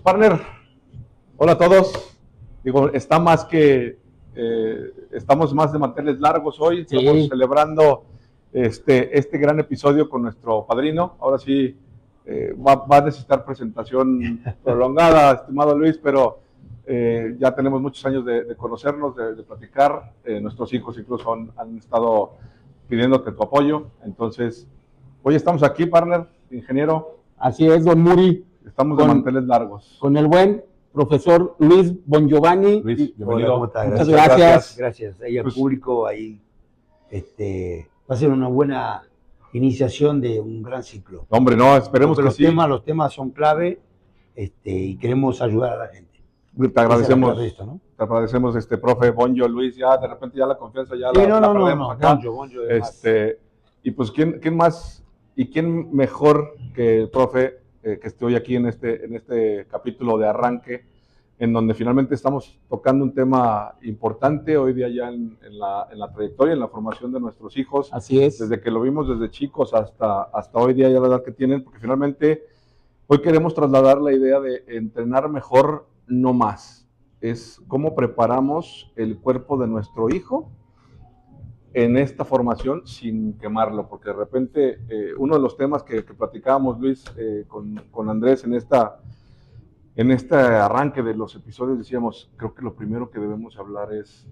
Pues partner, hola a todos. Digo, está más que, estamos más de manteles largos hoy. Sí. Estamos celebrando este gran episodio con nuestro padrino. Ahora sí, va a necesitar presentación prolongada, estimado Luis, pero ya tenemos muchos años de conocernos, de platicar. Nuestros hijos incluso han estado pidiéndote tu apoyo. Entonces, hoy estamos aquí, partner, ingeniero. Así es, don Muri. Estamos de manteles largos. Con el buen profesor Luis Bongiovanni. Luis, bienvenido. Hola, ¿cómo estás? Muchas gracias. Gracias. Ahí al Pues, público, ahí va a ser una buena iniciación de un gran ciclo. Hombre, no, esperemos Porque que sí. los temas son clave y queremos ayudar a la gente. Te agradecemos, Esa es la clave de esto, ¿no? te agradecemos, profe Bonjo, Luis, ya de repente ya la confianza ya Sí, la perdemos no, acá. Bonjo, además. Y pues, ¿quién más y quién mejor que el profe que esté hoy aquí en este capítulo de arranque, en donde finalmente estamos tocando un tema importante hoy día ya en la trayectoria, en la formación de nuestros hijos. Así es. Desde que lo vimos desde chicos hasta hoy día ya la edad que tienen, porque finalmente hoy queremos trasladar la idea de entrenar mejor, no más. Es cómo preparamos el cuerpo de nuestro hijo en esta formación sin quemarlo, porque de repente uno de los temas que platicábamos, Luis, con Andrés en este arranque de los episodios, decíamos, creo que lo primero que debemos hablar es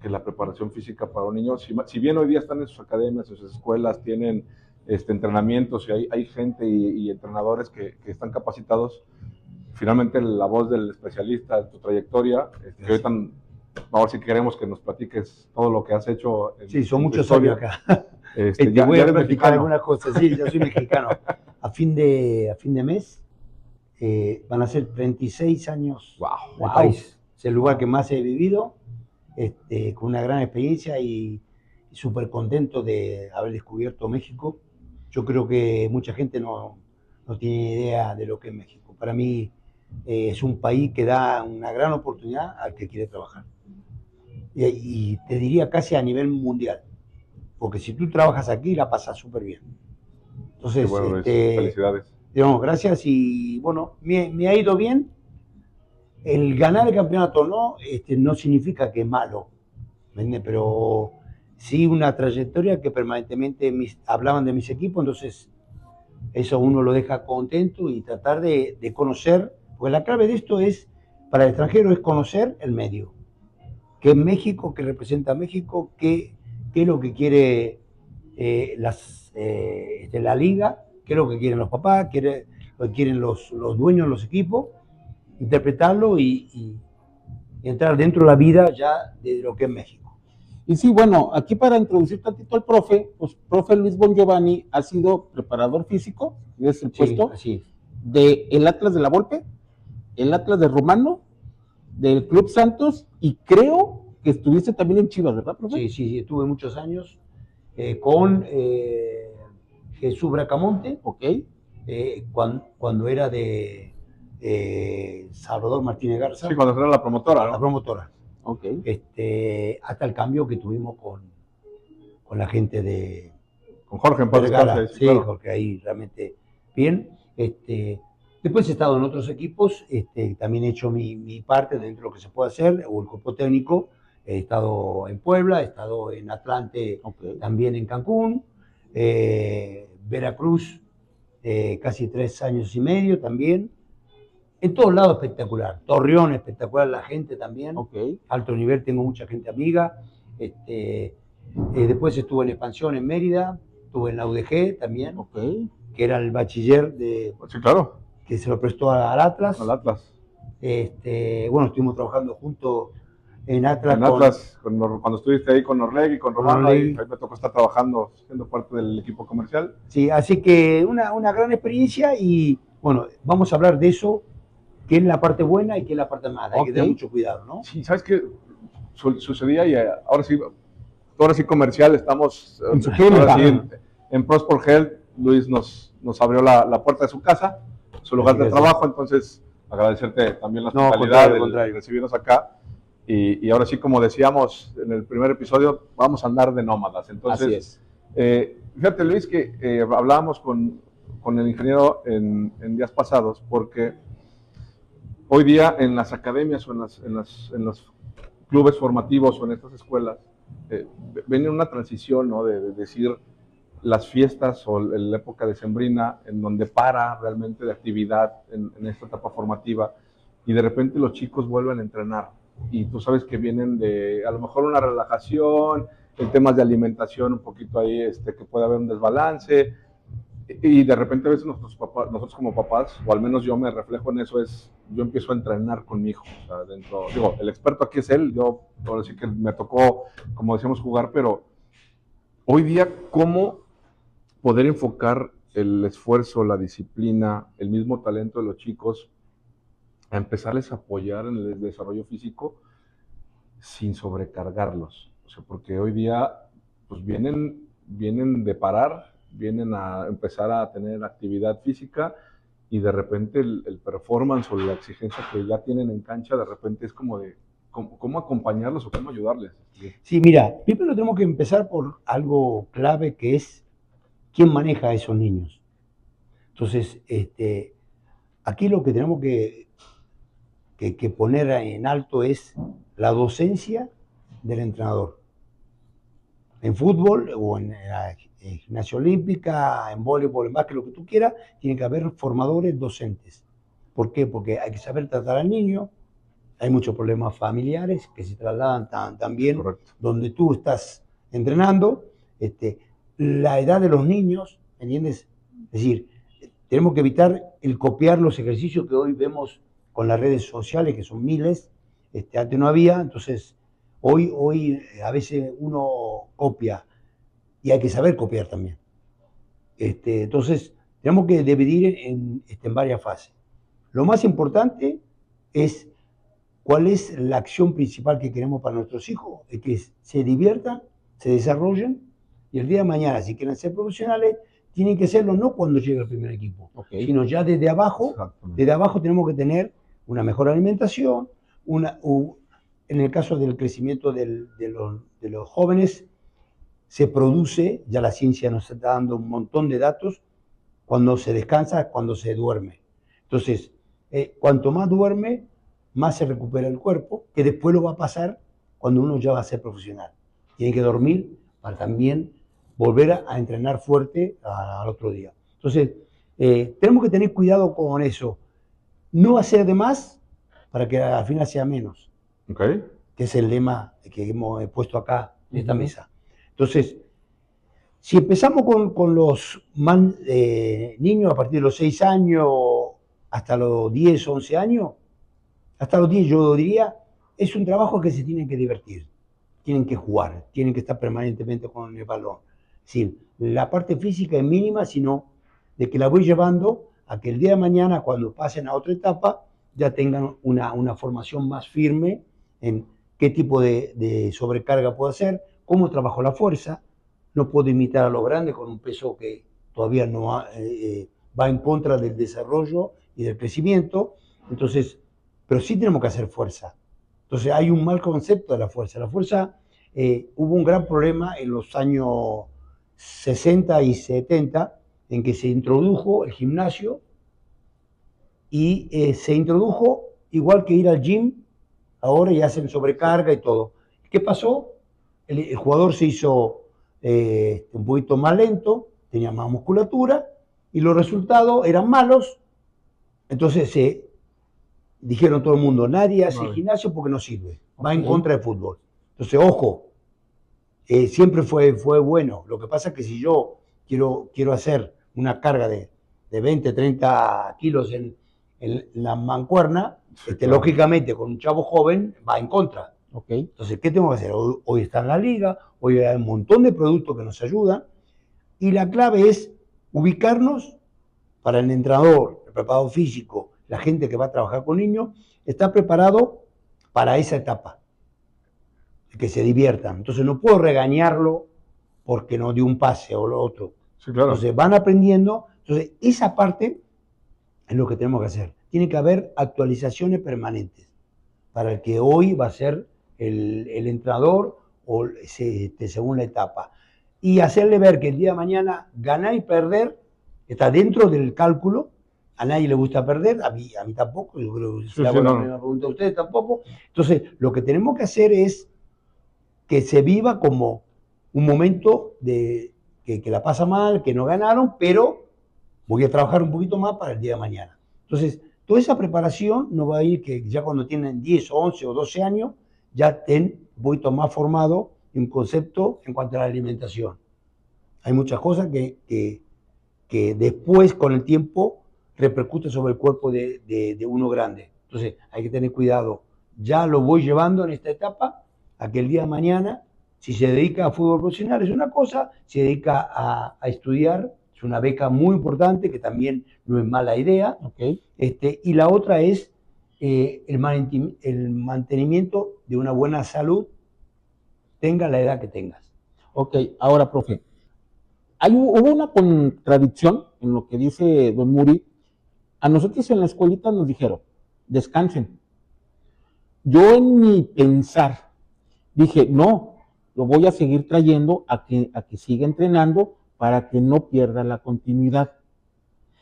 que la preparación física para un niño, si bien hoy día están en sus academias, en sus escuelas, tienen entrenamientos y hay gente y entrenadores que están capacitados, finalmente la voz del especialista de tu trayectoria, que ahorita ahora sí queremos que nos platiques todo lo que has hecho. Sí, son muchos años acá. Ya voy a eres platicar mexicano. algunas cosas. Sí, yo soy mexicano. A fin de mes van a ser 36 años del país. Es el lugar que más he vivido, con una gran experiencia y súper contento de haber descubierto México. Yo creo que mucha gente no tiene idea de lo que es México. Para mí es un país que da una gran oportunidad al que quiere trabajar. Y te diría casi a nivel mundial, porque si tú trabajas aquí la pasas súper bien. Entonces, Bueno, felicidades. Digamos, gracias y bueno, me ha ido bien. El ganar el campeonato no significa que es malo, ¿entiendes? Pero sí una trayectoria que permanentemente hablaban de mis equipos, entonces eso uno lo deja contento y tratar de conocer, porque la clave de esto es, para el extranjero, es conocer el medio. ¿Qué es México? ¿Qué representa México? ¿Qué es lo que quiere la liga? ¿Qué es lo que quieren los papás? ¿Qué es lo que quieren los dueños de los equipos? Interpretarlo y entrar dentro de la vida ya de lo que es México. Y sí, bueno, aquí para introducir tantito al profe, pues profe Luis Bongiovanni ha sido preparador físico, es el puesto, así es. del Atlas de la Volpe, el Atlas de Romano, del Club Santos, y creo que estuviste también en Chivas, ¿verdad, profe? Sí, estuve muchos años con Jesús Bracamonte, cuando era de Salvador Martínez Garza. Sí, cuando era la promotora, ¿no? La promotora. Hasta el cambio que tuvimos con la gente de... Con Jorge en paz descanse, sí, claro. Jorge ahí realmente bien. Después he estado en otros equipos, también he hecho mi parte dentro de lo que se puede hacer, o el cuerpo técnico. He estado en Puebla, he estado en Atlante, también en Cancún, Veracruz, casi 3 años y medio también. En todos lados espectacular. Torreón espectacular, la gente también. Alto nivel, tengo mucha gente amiga. Después estuve en expansión en Mérida, estuve en la UDG también, que era el bachiller sí, claro, que se lo prestó al Atlas. Al Atlas. Bueno, estuvimos trabajando juntos en Atlas. Cuando estuviste ahí con Orlegui, con Romano, ahí me tocó estar trabajando, siendo parte del equipo comercial. Sí, así que una gran experiencia y bueno, vamos a hablar de eso, qué es la parte buena y qué es la parte mala. Hay que tener mucho cuidado, ¿no? Sí, ¿sabes qué sucedía? Y ahora sí comercial, estamos en Prosper Health. Luis nos abrió la puerta de su casa, su lugar de trabajo, entonces agradecerte también la hospitalidad de recibirnos acá. Y ahora sí, como decíamos en el primer episodio, vamos a andar de nómadas. Entonces, así es. Fíjate, Luis, que hablábamos con el ingeniero en días pasados, porque hoy día en las academias o en los clubes formativos o en estas escuelas, viene una transición, ¿no? De decir las fiestas o la época decembrina en donde para realmente de actividad en esta etapa formativa y de repente los chicos vuelven a entrenar y tú sabes que vienen de a lo mejor una relajación, en temas de alimentación un poquito ahí que puede haber un desbalance y de repente a veces nosotros como papás, o al menos yo me reflejo en eso, yo empiezo a entrenar con mi hijo. O sea, digo, el experto aquí es él, yo ahora sí que me tocó, como decíamos, jugar, pero hoy día, ¿cómo poder enfocar el esfuerzo, la disciplina, el mismo talento de los chicos a empezarles a apoyar en el desarrollo físico sin sobrecargarlos? O sea, porque hoy día pues vienen de parar, vienen a empezar a tener actividad física y de repente el performance o la exigencia que ya tienen en cancha, de repente es como de cómo acompañarlos o cómo ayudarles. Sí, mira, primero tenemos que empezar por algo clave que es quién maneja a esos niños. Entonces, aquí lo que tenemos que poner en alto es la docencia del entrenador. En fútbol o en gimnasia olímpica, en voleibol, en básquet, lo que tú quieras, tiene que haber formadores docentes. ¿Por qué? Porque hay que saber tratar al niño. Hay muchos problemas familiares que se trasladan también donde tú estás entrenando. La edad de los niños, ¿entiendes? Es decir, tenemos que evitar el copiar los ejercicios que hoy vemos con las redes sociales, que son miles. Antes no había, entonces hoy a veces uno copia y hay que saber copiar también. Entonces tenemos que dividir en varias fases. Lo más importante es cuál es la acción principal que queremos para nuestros hijos, es que se diviertan, se desarrollen y el día de mañana, si quieren ser profesionales, tienen que serlo no cuando llegue el primer equipo, sino ya desde abajo. Desde abajo tenemos que tener una mejor alimentación, en el caso del crecimiento de los jóvenes, se produce, ya la ciencia nos está dando un montón de datos, cuando se descansa, cuando se duerme. Entonces, cuanto más duerme, más se recupera el cuerpo, que después lo va a pasar cuando uno ya va a ser profesional. Tiene que dormir para también volver a entrenar fuerte al otro día. Entonces, tenemos que tener cuidado con eso. No hacer de más para que al final sea menos. Okay. Que es el lema que hemos puesto acá en esta mesa. Entonces, si empezamos con los niños a partir de los 6 años hasta los 10, 11 años, hasta los 10 yo diría, es un trabajo que se tienen que divertir, tienen que jugar, tienen que estar permanentemente con el balón. Es decir, la parte física es mínima, sino de que la voy llevando a que el día de mañana, cuando pasen a otra etapa, ya tengan una formación más firme en qué tipo de sobrecarga puedo hacer, cómo trabajo la fuerza. No puedo imitar a los grandes con un peso que todavía no va en contra del desarrollo y del crecimiento. Entonces, pero sí tenemos que hacer fuerza. Entonces hay un mal concepto de la fuerza. La fuerza, hubo un gran problema en los años 60 y 70 en que se introdujo el gimnasio y se introdujo igual que ir al gym, ahora ya hacen sobrecarga y todo. ¿Qué pasó? El jugador se hizo un poquito más lento, tenía más musculatura y los resultados eran malos. Entonces dijeron todo el mundo, nadie hace gimnasio porque no sirve, va en contra del fútbol. Entonces, ojo, siempre fue bueno. Lo que pasa es que si yo quiero hacer una carga de 20, 30 kilos en la mancuerna, lógicamente con un chavo joven va en contra. Entonces, ¿qué tengo que hacer? Hoy está en la liga, hoy hay un montón de productos que nos ayudan y la clave es ubicarnos para el entrenador, el preparador físico, la gente que va a trabajar con niños, está preparado para esa etapa, que se diviertan. Entonces no puedo regañarlo porque no dio un pase o lo otro. Sí, claro. Entonces van aprendiendo. Entonces esa parte es lo que tenemos que hacer. Tiene que haber actualizaciones permanentes para el que hoy va a ser el entrenador o según la etapa. Y hacerle ver que el día de mañana ganar y perder está dentro del cálculo a nadie le gusta perder, a mí tampoco, yo creo que si le hago la misma pregunta a ustedes tampoco. Entonces, lo que tenemos que hacer es que se viva como un momento de que la pasa mal, que no ganaron, pero voy a trabajar un poquito más para el día de mañana. Entonces, toda esa preparación no va a ir que ya cuando tienen 10, 11 o 12 años, ya estén un poquito más formados en un concepto en cuanto a la alimentación. Hay muchas cosas que después, con el tiempo, repercuten sobre el cuerpo de uno grande. Entonces, hay que tener cuidado. Ya lo voy llevando en esta etapa a que el día de mañana, si se dedica a fútbol profesional es una cosa, si se dedica a estudiar, es una beca muy importante, que también no es mala idea. Okay. Y la otra es el mantenimiento de una buena salud, tenga la edad que tengas. Ok, ahora, profe, hubo una contradicción en lo que dice don Muri. A nosotros en la escuelita nos dijeron, descansen. Yo en mi pensar dije, no, lo voy a seguir trayendo a que siga entrenando para que no pierda la continuidad.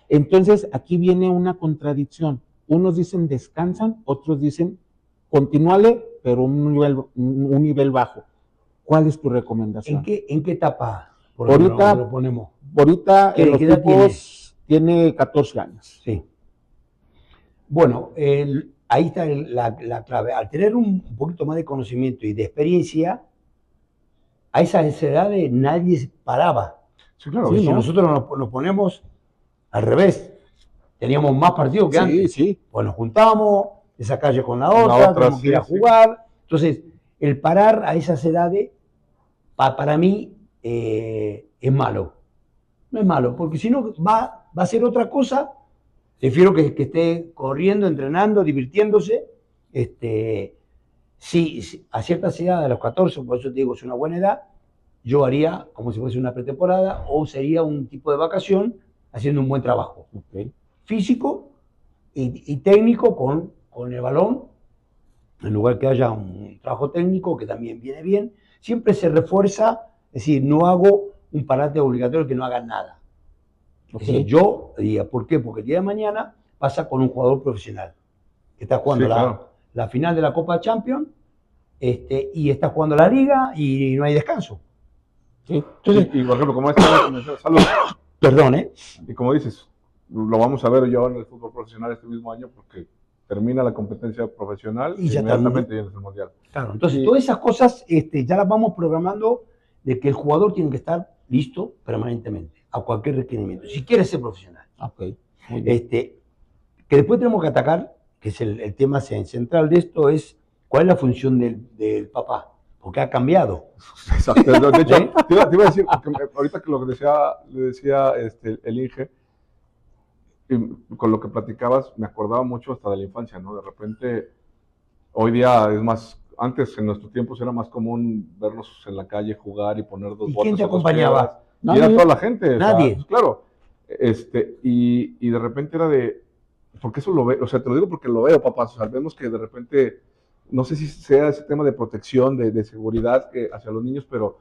Entonces, aquí viene una contradicción. Unos dicen descansan, otros dicen continúale, pero un nivel bajo. ¿Cuál es tu recomendación? ¿En qué etapa ahorita lo ponemos? Ahorita en los tipos tiene 14 años. Sí. Bueno, ahí está la clave. Al tener un poquito más de conocimiento y de experiencia, a esas edades nadie paraba. Sí, claro. Sí, ¿no? Si nosotros nos ponemos al revés, teníamos más partidos que antes. Sí. Pues nos juntamos, esa calle con la otra, tenemos que ir a jugar. Entonces, el parar a esas edades, para mí, es malo. No es malo, porque si no va a ser otra cosa. Prefiero que esté corriendo, entrenando, divirtiéndose. Sí, a ciertas edades, a los 14, por eso te digo, es una buena edad, yo haría como si fuese una pretemporada o sería un tipo de vacación haciendo un buen trabajo. Okay. Físico y técnico con el balón, en lugar que haya un trabajo técnico que también viene bien. Siempre se refuerza, es decir, no hago un parate obligatorio que no hagan nada. Okay. Es decir, yo diría, ¿por qué? Porque el día de mañana pasa con un jugador profesional que está jugando la final de la Copa Champions y está jugando la Liga y no hay descanso. Sí. Entonces, y por ejemplo, como salud. Perdón, Y como dices, lo vamos a ver yo en el fútbol profesional este mismo año porque termina la competencia profesional y inmediatamente viene el Mundial. Claro, entonces todas esas cosas ya las vamos programando de que el jugador tiene que estar listo permanentemente a cualquier requerimiento, si quiere ser profesional. Okay. Que después tenemos que atacar, que es el tema central de esto, es cuál es la función del papá, porque ha cambiado. Exacto. De hecho, te iba a decir, ahorita que lo que le decía el Inge, con lo que platicabas, me acordaba mucho hasta de la infancia, ¿no? De repente, hoy día es más, antes en nuestros tiempos era más común vernos en la calle jugar y poner dos botes. ¿Y quién te acompañaba? Y era toda la gente. Nadie. O sea, pues, claro. Y de repente era porque eso lo veo, o sea, te lo digo porque lo veo, papás, o sea, vemos que de repente, no sé si sea ese tema de protección, de seguridad hacia los niños, pero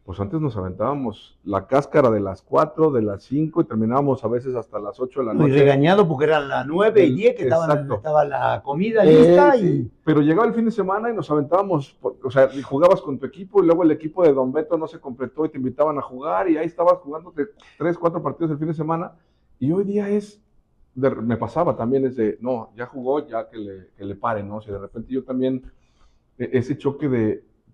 pues antes nos aventábamos la cáscara de las 4, de las 5 y terminábamos a veces hasta las 8 de la noche. Muy regañado porque eran las 9 y 10 que estaba la comida lista. Sí. Pero llegaba el fin de semana y nos aventábamos, o sea, y jugabas con tu equipo y luego el equipo de Don Beto no se completó y te invitaban a jugar y ahí estabas jugándote 3, 4 partidos el fin de semana. Y hoy día me pasaba también no, ya jugó, ya que le paren, ¿no? O sea, de repente yo también, ese choque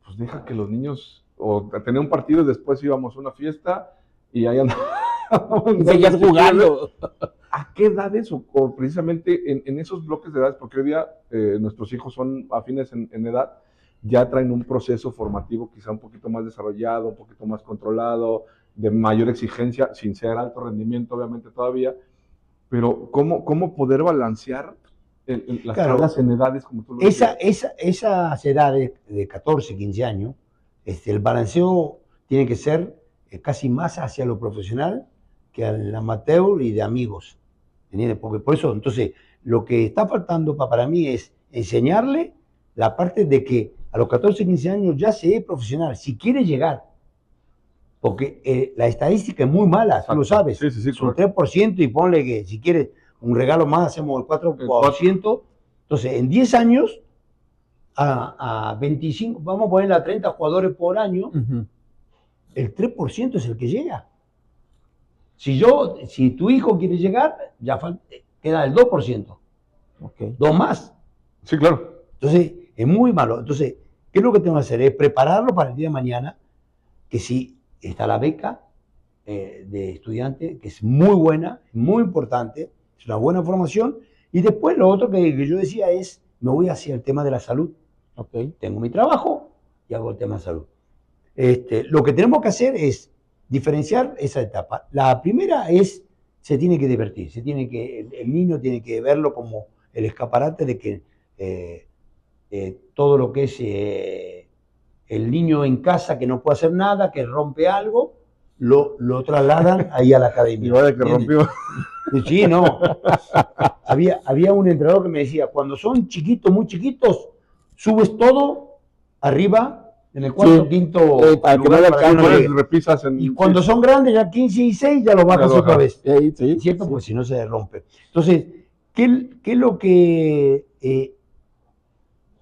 pues deja que los niños, o tener un partido y después íbamos a una fiesta y ahí andábamos. Seguías jugando. ¿A qué edades o precisamente en esos bloques de edades? Porque hoy día nuestros hijos son afines en edad, ya traen un proceso formativo quizá un poquito más desarrollado, un poquito más controlado, de mayor exigencia, sin ser alto rendimiento obviamente todavía, pero ¿cómo poder balancear las tablas en edades como tú lo decías? Esas edades de 14, 15 años, el balanceo tiene que ser casi más hacia lo profesional que al amateur y de amigos. ¿Entiendes? Porque por eso, entonces, lo que está faltando para mí es enseñarle la parte de que a los 14, 15 años ya se es profesional, si quiere llegar. Porque la estadística es muy mala, tú lo sabes. Sí, es un 3% y ponle que si quieres un regalo más, hacemos el 4%. Entonces, en 10 años, a 25, vamos a ponerle a 30 jugadores por año, el 3% es el que llega. Si tu hijo quiere llegar, ya queda el 2%. Okay. 2 más. Sí, claro. Entonces, es muy malo. Entonces, ¿qué es lo que tengo que hacer? Es prepararlo para el día de mañana, que sí, está la beca de estudiante, que es muy buena, muy importante, es una buena formación. Y después lo otro que yo decía es, me voy hacia el tema de la salud. Okay. Tengo mi trabajo y hago el tema de salud. Lo que tenemos que hacer es diferenciar esa etapa. La primera es, se tiene que divertir, el niño tiene que verlo como el escaparate de que todo lo que es el niño en casa que no puede hacer nada, que rompe algo, lo trasladan ahí a la academia. Y vaya que rompió. Sí, no. Había un entrenador que me decía, cuando son chiquitos, muy chiquitos, subes todo arriba en el cuarto, quinto para lugar, que no para que no llegue. Repisas Y cuando son grandes, ya 15 y 6, ya lo bajas otra vez. Sí, ¿Cierto? Porque si no se rompe. Entonces, ¿qué es lo que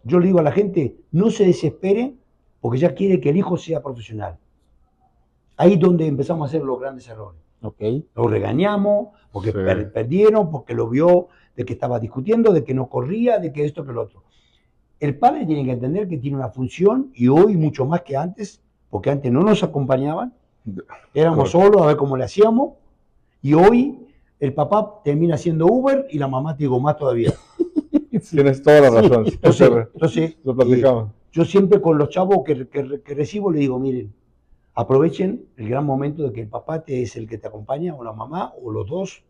yo le digo a la gente? No se desespere porque ya quiere que el hijo sea profesional. Ahí es donde empezamos a hacer los grandes errores. Okay. Lo regañamos porque perdieron, porque lo vio de que estaba discutiendo, de que no corría, de que esto, que lo otro. El padre tiene que entender que tiene una función, y hoy mucho más que antes, porque antes no nos acompañaban, éramos solos a ver cómo le hacíamos, y hoy el papá termina siendo Uber y la mamá te digo más todavía. Tienes toda la razón. Entonces lo platicamos. Yo siempre con los chavos que recibo le digo, miren, aprovechen el gran momento de que el papá es el que te acompaña, o la mamá, o los dos,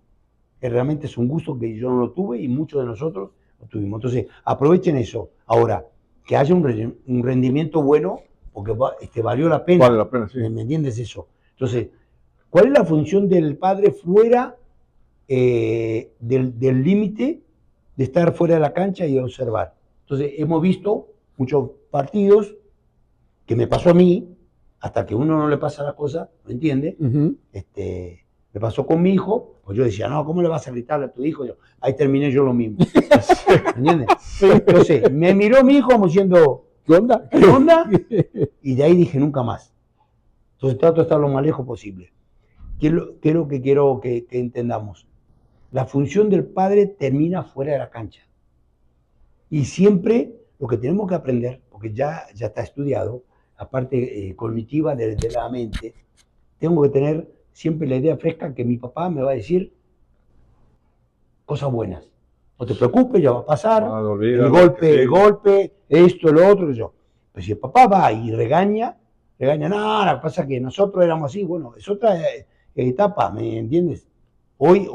que realmente es un gusto que yo no lo tuve y muchos de nosotros lo tuvimos. Entonces, aprovechen eso. Ahora, que haya un rendimiento bueno, porque valió la pena. Vale la pena, sí. ¿Me entiendes eso? Entonces, ¿cuál es la función del padre fuera del límite de estar fuera de la cancha y observar? Entonces, hemos visto muchos partidos que me pasó a mí, hasta que uno no le pasa la cosa, ¿me entiende? Me pasó con mi hijo, pues yo decía, no, ¿cómo le vas a gritarle a tu hijo? Ahí terminé yo lo mismo. ¿Me entiendes? Entonces, me miró mi hijo como diciendo, ¿qué onda? ¿Qué onda? Y de ahí dije, nunca más. Entonces trato de estar lo más lejos posible. ¿Qué es lo que quiero que entendamos? La función del padre termina fuera de la cancha. Y siempre lo que tenemos que aprender, porque ya está estudiado, la parte cognitiva de la mente, tengo que tener siempre la idea fresca que mi papá me va a decir cosas buenas. No te preocupes, ya va a pasar. El golpe, esto, lo otro, yo. Pero si el papá va y regaña, no, lo que pasa es que nosotros éramos así, bueno, es otra etapa, ¿me entiendes? Hoy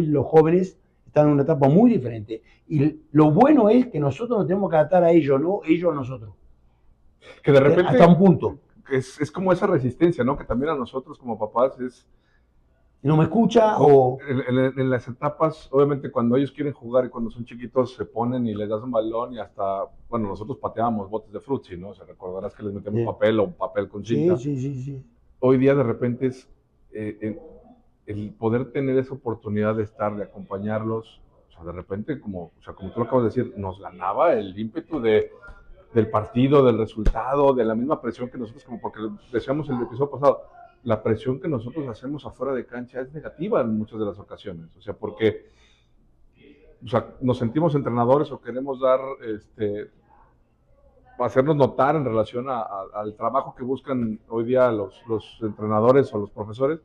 los jóvenes están en una etapa muy diferente. Y lo bueno es que nosotros nos tenemos que adaptar a ellos, no ellos a nosotros. Que de repente... Hasta un punto. Es como esa resistencia, ¿no? Que también a nosotros como papás es... ¿No me escucha? En las etapas, obviamente cuando ellos quieren jugar y cuando son chiquitos se ponen y les das un balón y hasta, bueno, nosotros pateábamos botes de frutzi, ¿no? O sea, recordarás que les metíamos papel o papel con cinta. Sí. Hoy día de repente es el poder tener esa oportunidad de estar, de acompañarlos, o sea, de repente, como tú lo acabas de decir, nos ganaba el ímpetu del partido, del resultado, de la misma presión que nosotros, como porque decíamos en el episodio pasado, la presión que nosotros hacemos afuera de cancha es negativa en muchas de las ocasiones, o sea, porque nos sentimos entrenadores o queremos dar, hacernos notar en relación al trabajo que buscan hoy día los entrenadores o los profesores,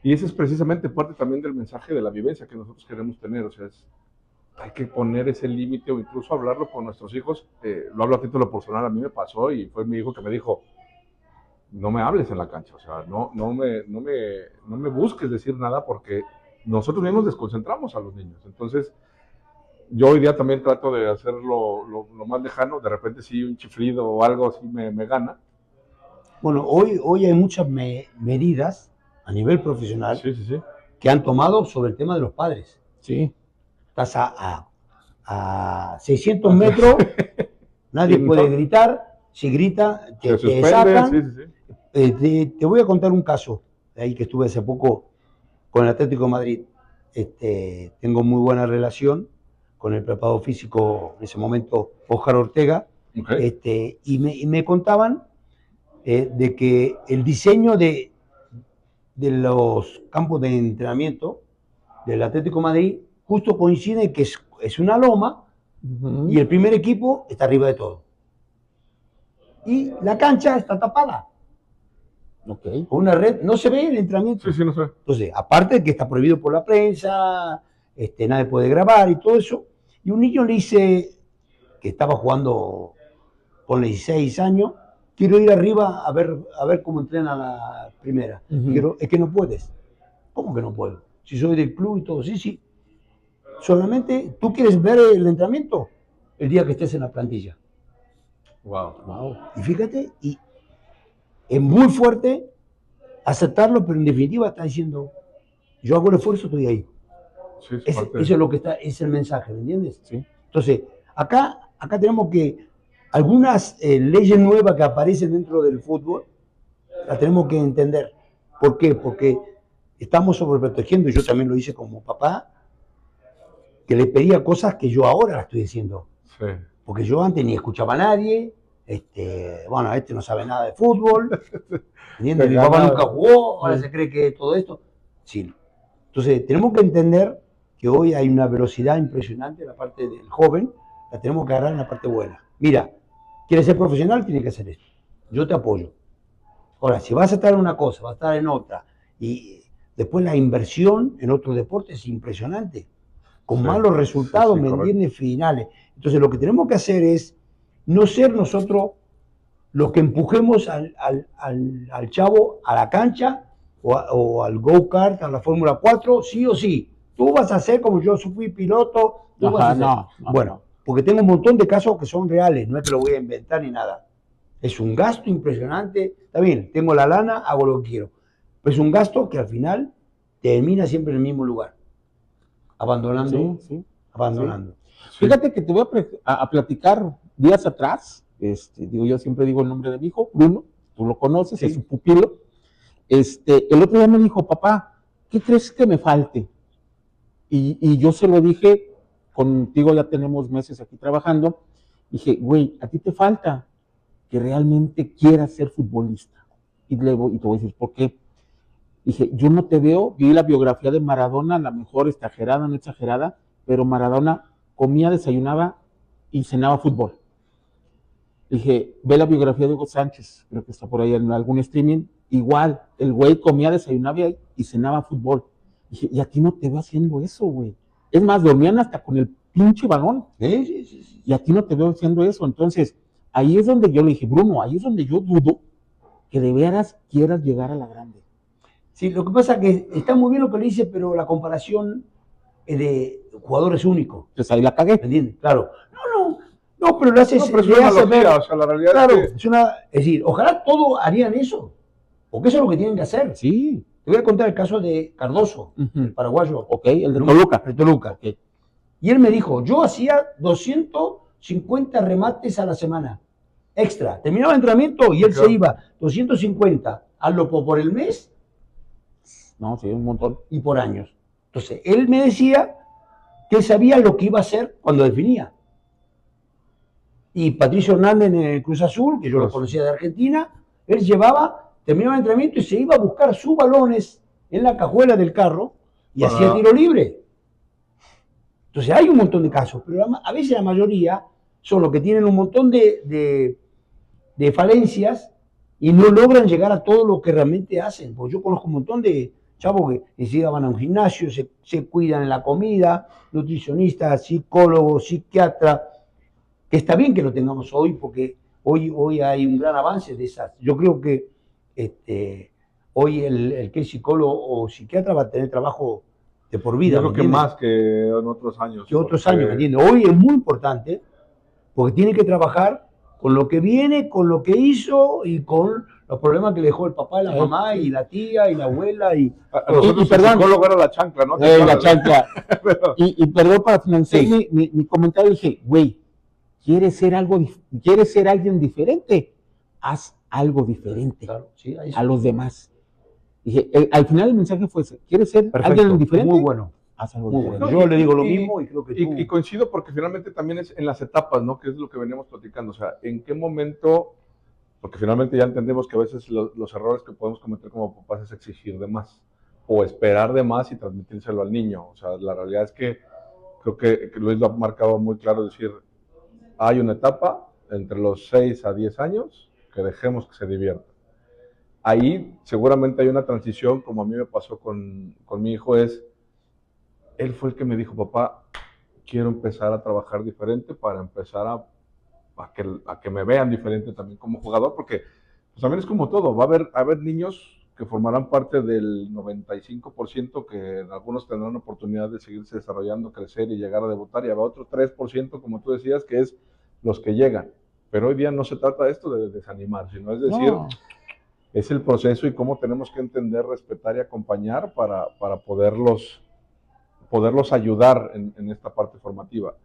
y ese es precisamente parte también del mensaje de la vivencia que nosotros queremos tener, o sea, hay que poner ese límite o incluso hablarlo con nuestros hijos. Lo hablo a título personal, a mí me pasó y fue mi hijo que me dijo, no me hables en la cancha, o sea, no me busques decir nada porque nosotros mismos desconcentramos a los niños. Entonces, yo hoy día también trato de hacerlo lo más lejano, de repente si un chiflido o algo así me gana. Bueno, hoy hay muchas medidas a nivel profesional que han tomado sobre el tema de los padres. Sí. Estás a 600 metros, nadie puede gritar, si grita te sacan. Te voy a contar un caso de ahí que estuve hace poco con el Atlético de Madrid. tengo muy buena relación con el preparador físico en ese momento, Óscar Ortega, y me contaban de que el diseño de los campos de entrenamiento del Atlético de Madrid justo coincide que es una loma y el primer equipo está arriba de todo. Y la cancha está tapada. Okay. Con una red, no se ve el entrenamiento. Sí, no se ve. Entonces, aparte de que está prohibido por la prensa, nadie puede grabar y todo eso, y un niño le dice, que estaba jugando con 16 años, quiero ir arriba a ver cómo entrena la primera. Es que no puedes. ¿Cómo que no puedo? Si soy del club y todo, sí. Solamente tú quieres ver el entrenamiento el día que estés en la plantilla. Wow. Y fíjate, y es muy fuerte aceptarlo, pero en definitiva está diciendo, yo hago el esfuerzo, estoy ahí. Sí, Eso es lo que está, es el mensaje, ¿me entiendes? Sí. Entonces, acá tenemos que algunas leyes nuevas que aparecen dentro del fútbol, las tenemos que entender. ¿Por qué? Porque estamos sobreprotegiendo, y yo también lo hice como papá, que le pedía cosas que yo ahora las estoy diciendo. Sí. Porque yo antes ni escuchaba a nadie, bueno, no sabe nada de fútbol, ¿entiendes? Mi papá nunca jugó, ahora se cree que todo esto. Sí. Entonces, tenemos que entender que hoy hay una velocidad impresionante en la parte del joven, la tenemos que agarrar en la parte buena. Mira, ¿quieres ser profesional? Tienes que hacer esto. Yo te apoyo. Ahora, si vas a estar en una cosa, vas a estar en otra, y después la inversión en otros deportes es impresionante, con malos resultados, ¿me entiendes? Finales. Entonces, lo que tenemos que hacer es no ser nosotros los que empujemos al chavo a la cancha o al go-kart, a la Fórmula 4, sí o sí. Tú vas a hacer como yo fui piloto. Tú vas a hacer. No, bueno, porque tengo un montón de casos que son reales, no es que lo voy a inventar ni nada. Es un gasto impresionante. Está bien, tengo la lana, hago lo que quiero. Pero es un gasto que al final termina siempre en el mismo lugar. Abandonando. Abandonando. Sí. Fíjate que te voy a platicar días atrás. Yo siempre digo el nombre de mi hijo, Bruno, tú lo conoces, es su pupilo. El otro día me dijo, papá, ¿qué crees que me falte? Y yo se lo dije, contigo ya tenemos meses aquí trabajando, dije, güey, a ti te falta que realmente quieras ser futbolista. Y te voy a decir, ¿por qué? Dije, yo no te veo, vi la biografía de Maradona, a lo mejor exagerada, no exagerada, pero Maradona comía, desayunaba y cenaba fútbol. Dije, ve la biografía de Hugo Sánchez, creo que está por ahí en algún streaming, igual, el güey comía, desayunaba y cenaba fútbol. Dije, y aquí no te veo haciendo eso, güey. Es más, dormían hasta con el pinche balón. Sí. Y aquí no te veo haciendo eso. Entonces, ahí es donde yo le dije, Bruno, ahí es donde yo dudo que de veras quieras llegar a la grande. Sí, lo que pasa es que está muy bien lo que le dice, pero la comparación de jugadores únicos. Entonces ahí la cagué. ¿Me entiendes? Claro. No, pero lo haces. No, pero es una analogía, o sea, la realidad claro, es que... es decir, ojalá todos harían eso, porque eso es lo que tienen que hacer. Sí. Te voy a contar el caso de Cardoso, el paraguayo. Ok, el de Toluca. El Toluca. Okay. Y él me dijo, yo hacía 250 remates a la semana, extra. Terminaba el entrenamiento y él se iba 250, hazlo por el mes. No, sí, un montón. Y por años. Entonces, él me decía que sabía lo que iba a hacer cuando definía. Y Patricio Hernández en el Cruz Azul, que yo lo conocía de Argentina, él terminaba el entrenamiento y se iba a buscar sus balones en la cajuela del carro y hacía tiro libre. Entonces hay un montón de casos, pero a veces la mayoría son los que tienen un montón de falencias y no logran llegar a todo lo que realmente hacen. Porque yo conozco un montón de chavos que enseguida van a un gimnasio, se cuidan en la comida, nutricionistas, psicólogos, psiquiatras, que está bien que lo tengamos hoy, porque hoy hay un gran avance de esas. Yo creo que hoy el que es psicólogo o psiquiatra va a tener trabajo de por vida. Yo creo que más que en otros años. Que otros años, ¿me entiendes? Hoy es muy importante, porque tiene que trabajar con lo que viene, con lo que hizo y con los problemas que le dejó el papá, la mamá y la tía y la abuela. Y nosotros el psicólogo era la chancla, ¿no? La chancla. y perdón para financiar mi comentario, dije, güey, ¿quieres ser alguien diferente? Haz algo diferente a los demás. Dije, al final el mensaje fue ese, ¿quieres ser alguien diferente? Muy bueno. haz algo Muy diferente. bueno. Yo le digo lo mismo y creo que tú... Y coincido porque finalmente también es en las etapas, ¿no? Que es lo que veníamos platicando. O sea, ¿en qué momento? Porque finalmente ya entendemos que a veces los errores que podemos cometer como papás es exigir de más o esperar de más y transmitírselo al niño. O sea, la realidad es que creo que Luis lo ha marcado muy claro, decir, hay una etapa entre los 6 a 10 años que dejemos que se divierta. Ahí seguramente hay una transición, como a mí me pasó con mi hijo, él fue el que me dijo, papá, quiero empezar a trabajar diferente para empezar a que me vean diferente también como jugador, porque pues, también es como todo, va a haber niños que formarán parte del 95% que algunos tendrán oportunidad de seguirse desarrollando, crecer y llegar a debutar, y habrá otro 3%, como tú decías, que es los que llegan. Pero hoy día no se trata de esto de desanimar, sino es decir, es el proceso y cómo tenemos que entender, respetar y acompañar para poderlos ayudar en esta parte formativa.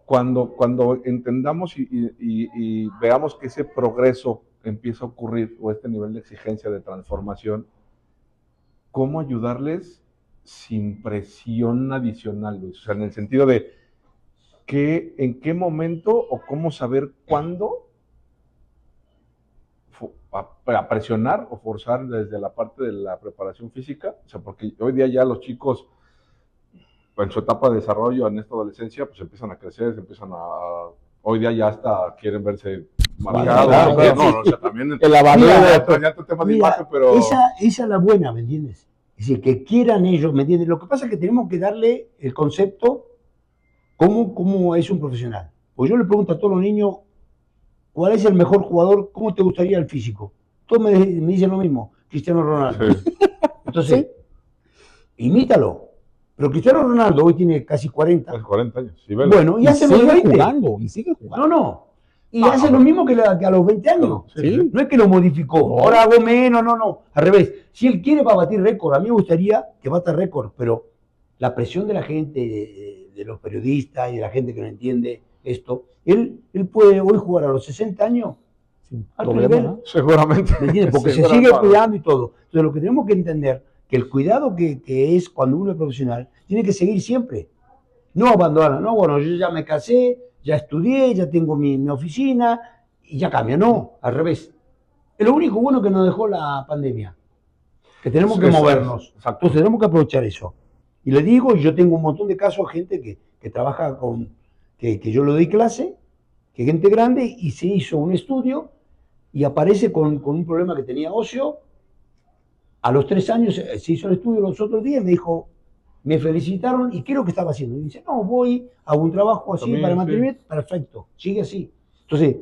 Cuando entendamos y veamos que ese progreso empieza a ocurrir, o este nivel de exigencia, de transformación, ¿cómo ayudarles sin presión adicional, Luis? O sea, en el sentido de en qué momento o cómo saber cuándo a presionar o forzar desde la parte de la preparación física. O sea, porque hoy día ya los chicos en su etapa de desarrollo, en esta adolescencia, pues empiezan a crecer, hoy día ya hasta quieren verse marcados. Claro, no, o sea, también el abandono ya tu tema de imagen, pero... Esa es la buena, ¿me entiendes? Es decir, que quieran ellos, ¿me entiendes? Lo que pasa es que tenemos que darle el concepto cómo es un profesional. Pues yo le pregunto a todos los niños, ¿cuál es el mejor jugador? ¿Cómo te gustaría el físico? Todos me dicen lo mismo, Cristiano Ronaldo. Sí. Entonces, imítalo. Pero Cristiano Ronaldo hoy tiene casi 40. Casi 40 años. Sí, Bueno, y hace los sigue 20. jugando, y sigue jugando. No. Y hace lo mismo que a los 20 años. Sí. No es que lo modificó. Ahora hago menos, no. Al revés. Si él quiere va a batir récord. A mí me gustaría que bata récord, pero la presión de la gente, de los periodistas y de la gente que no entiende esto, él puede hoy jugar a los 60 años. Sin alto problema, nivel, ¿no? Seguramente. ¿me entiendes? Porque se sigue cuidando y todo. Entonces lo que tenemos que entender, que el cuidado que es cuando uno es profesional, tiene que seguir siempre. No abandonar, no, bueno, yo ya me casé, ya estudié, ya tengo mi oficina y ya cambia. No, al revés. Es lo único bueno que nos dejó la pandemia, que tenemos que movernos. Entonces tenemos que aprovechar eso. Y le digo, yo tengo un montón de casos, gente que trabaja que yo le doy clase, que gente grande, y se hizo un estudio y aparece con un problema que tenía óseo. A los 3 años se hizo el estudio, los otros días me dijo, me felicitaron, ¿y qué es lo que estaba haciendo? Y dice, no, hago un trabajo así para mantenimiento, sí. Perfecto, sigue así. Entonces,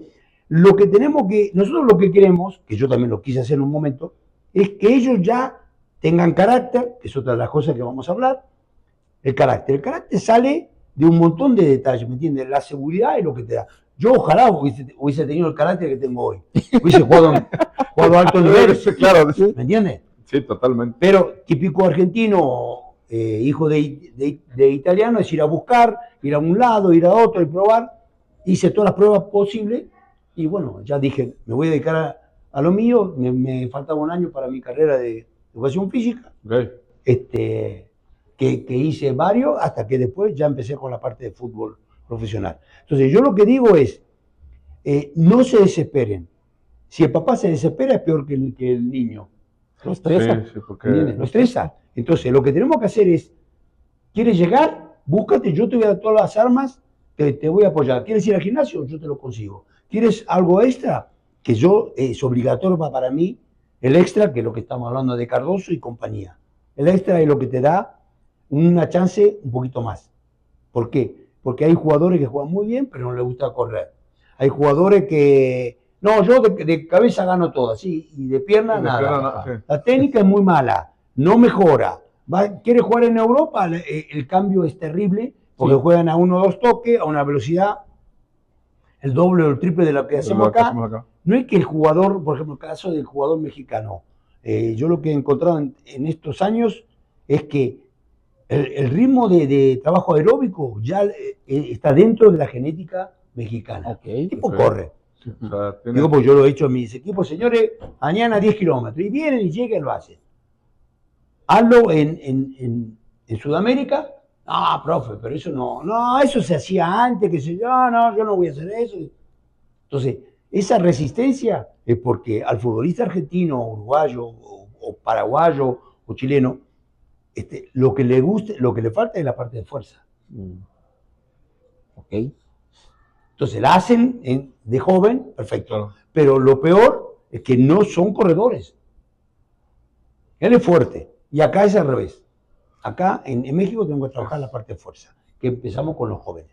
nosotros lo que queremos, que yo también lo quise hacer en un momento, es que ellos ya tengan carácter, que es otra de las cosas que vamos a hablar. El carácter sale de un montón de detalles, ¿me entiendes? La seguridad es lo que te da. Yo ojalá hubiese tenido el carácter que tengo hoy. Hubiese jugado a alto nivel, claro, ¿me entiendes? Sí, totalmente. Pero típico argentino, hijo de italiano, es ir a buscar, ir a un lado, ir a otro y probar. Hice todas las pruebas posibles y bueno, ya dije, me voy a dedicar a lo mío. Me faltaba un año para mi carrera de educación física. Okay. Que hice varios hasta que después ya empecé con la parte de fútbol profesional. Entonces yo lo que digo es, no se desesperen. Si el papá se desespera es peor que el niño. Lo estresa. Sí, porque... Lo estresa. Entonces lo que tenemos que hacer es, ¿quieres llegar? Búscate, yo te voy a dar todas las armas, te voy a apoyar. ¿Quieres ir al gimnasio? Yo te lo consigo. ¿Quieres algo extra? Que es obligatorio para mí, el extra, que es lo que estamos hablando de Cardoso y compañía. El extra es lo que te da una chance un poquito más. ¿Por qué? Porque hay jugadores que juegan muy bien, pero no les gusta correr. Hay jugadores que, no, yo de cabeza gano todas, sí, y de pierna nada. Sí. La técnica es muy mala, no mejora. ¿Quiere jugar en Europa? El cambio es terrible, porque juegan a 1 o 2 toques, a una velocidad el doble o el triple de lo que hacemos acá. No es que el jugador, por ejemplo, el caso del jugador mexicano, yo lo que he encontrado en estos años es que el ritmo de trabajo aeróbico ya está dentro de la genética mexicana. El tipo corre. Sí, o sea, Digo, pues yo lo he hecho en mis equipos, señores, mañana 10 kilómetros, y vienen y llegan y lo hacen. Hazlo en En Sudamérica, no, profe, pero eso no, eso se hacía antes, que se yo, no, yo no voy a hacer eso. Entonces, esa resistencia es porque al futbolista argentino, uruguayo, o paraguayo, o chileno, lo que le guste, lo que le falta es la parte de fuerza. Ok. Entonces, la hacen de joven, perfecto. Claro. Pero lo peor es que no son corredores. Él es fuerte. Y acá es al revés. Acá en México tenemos que trabajar la parte de fuerza, que empezamos con los jóvenes.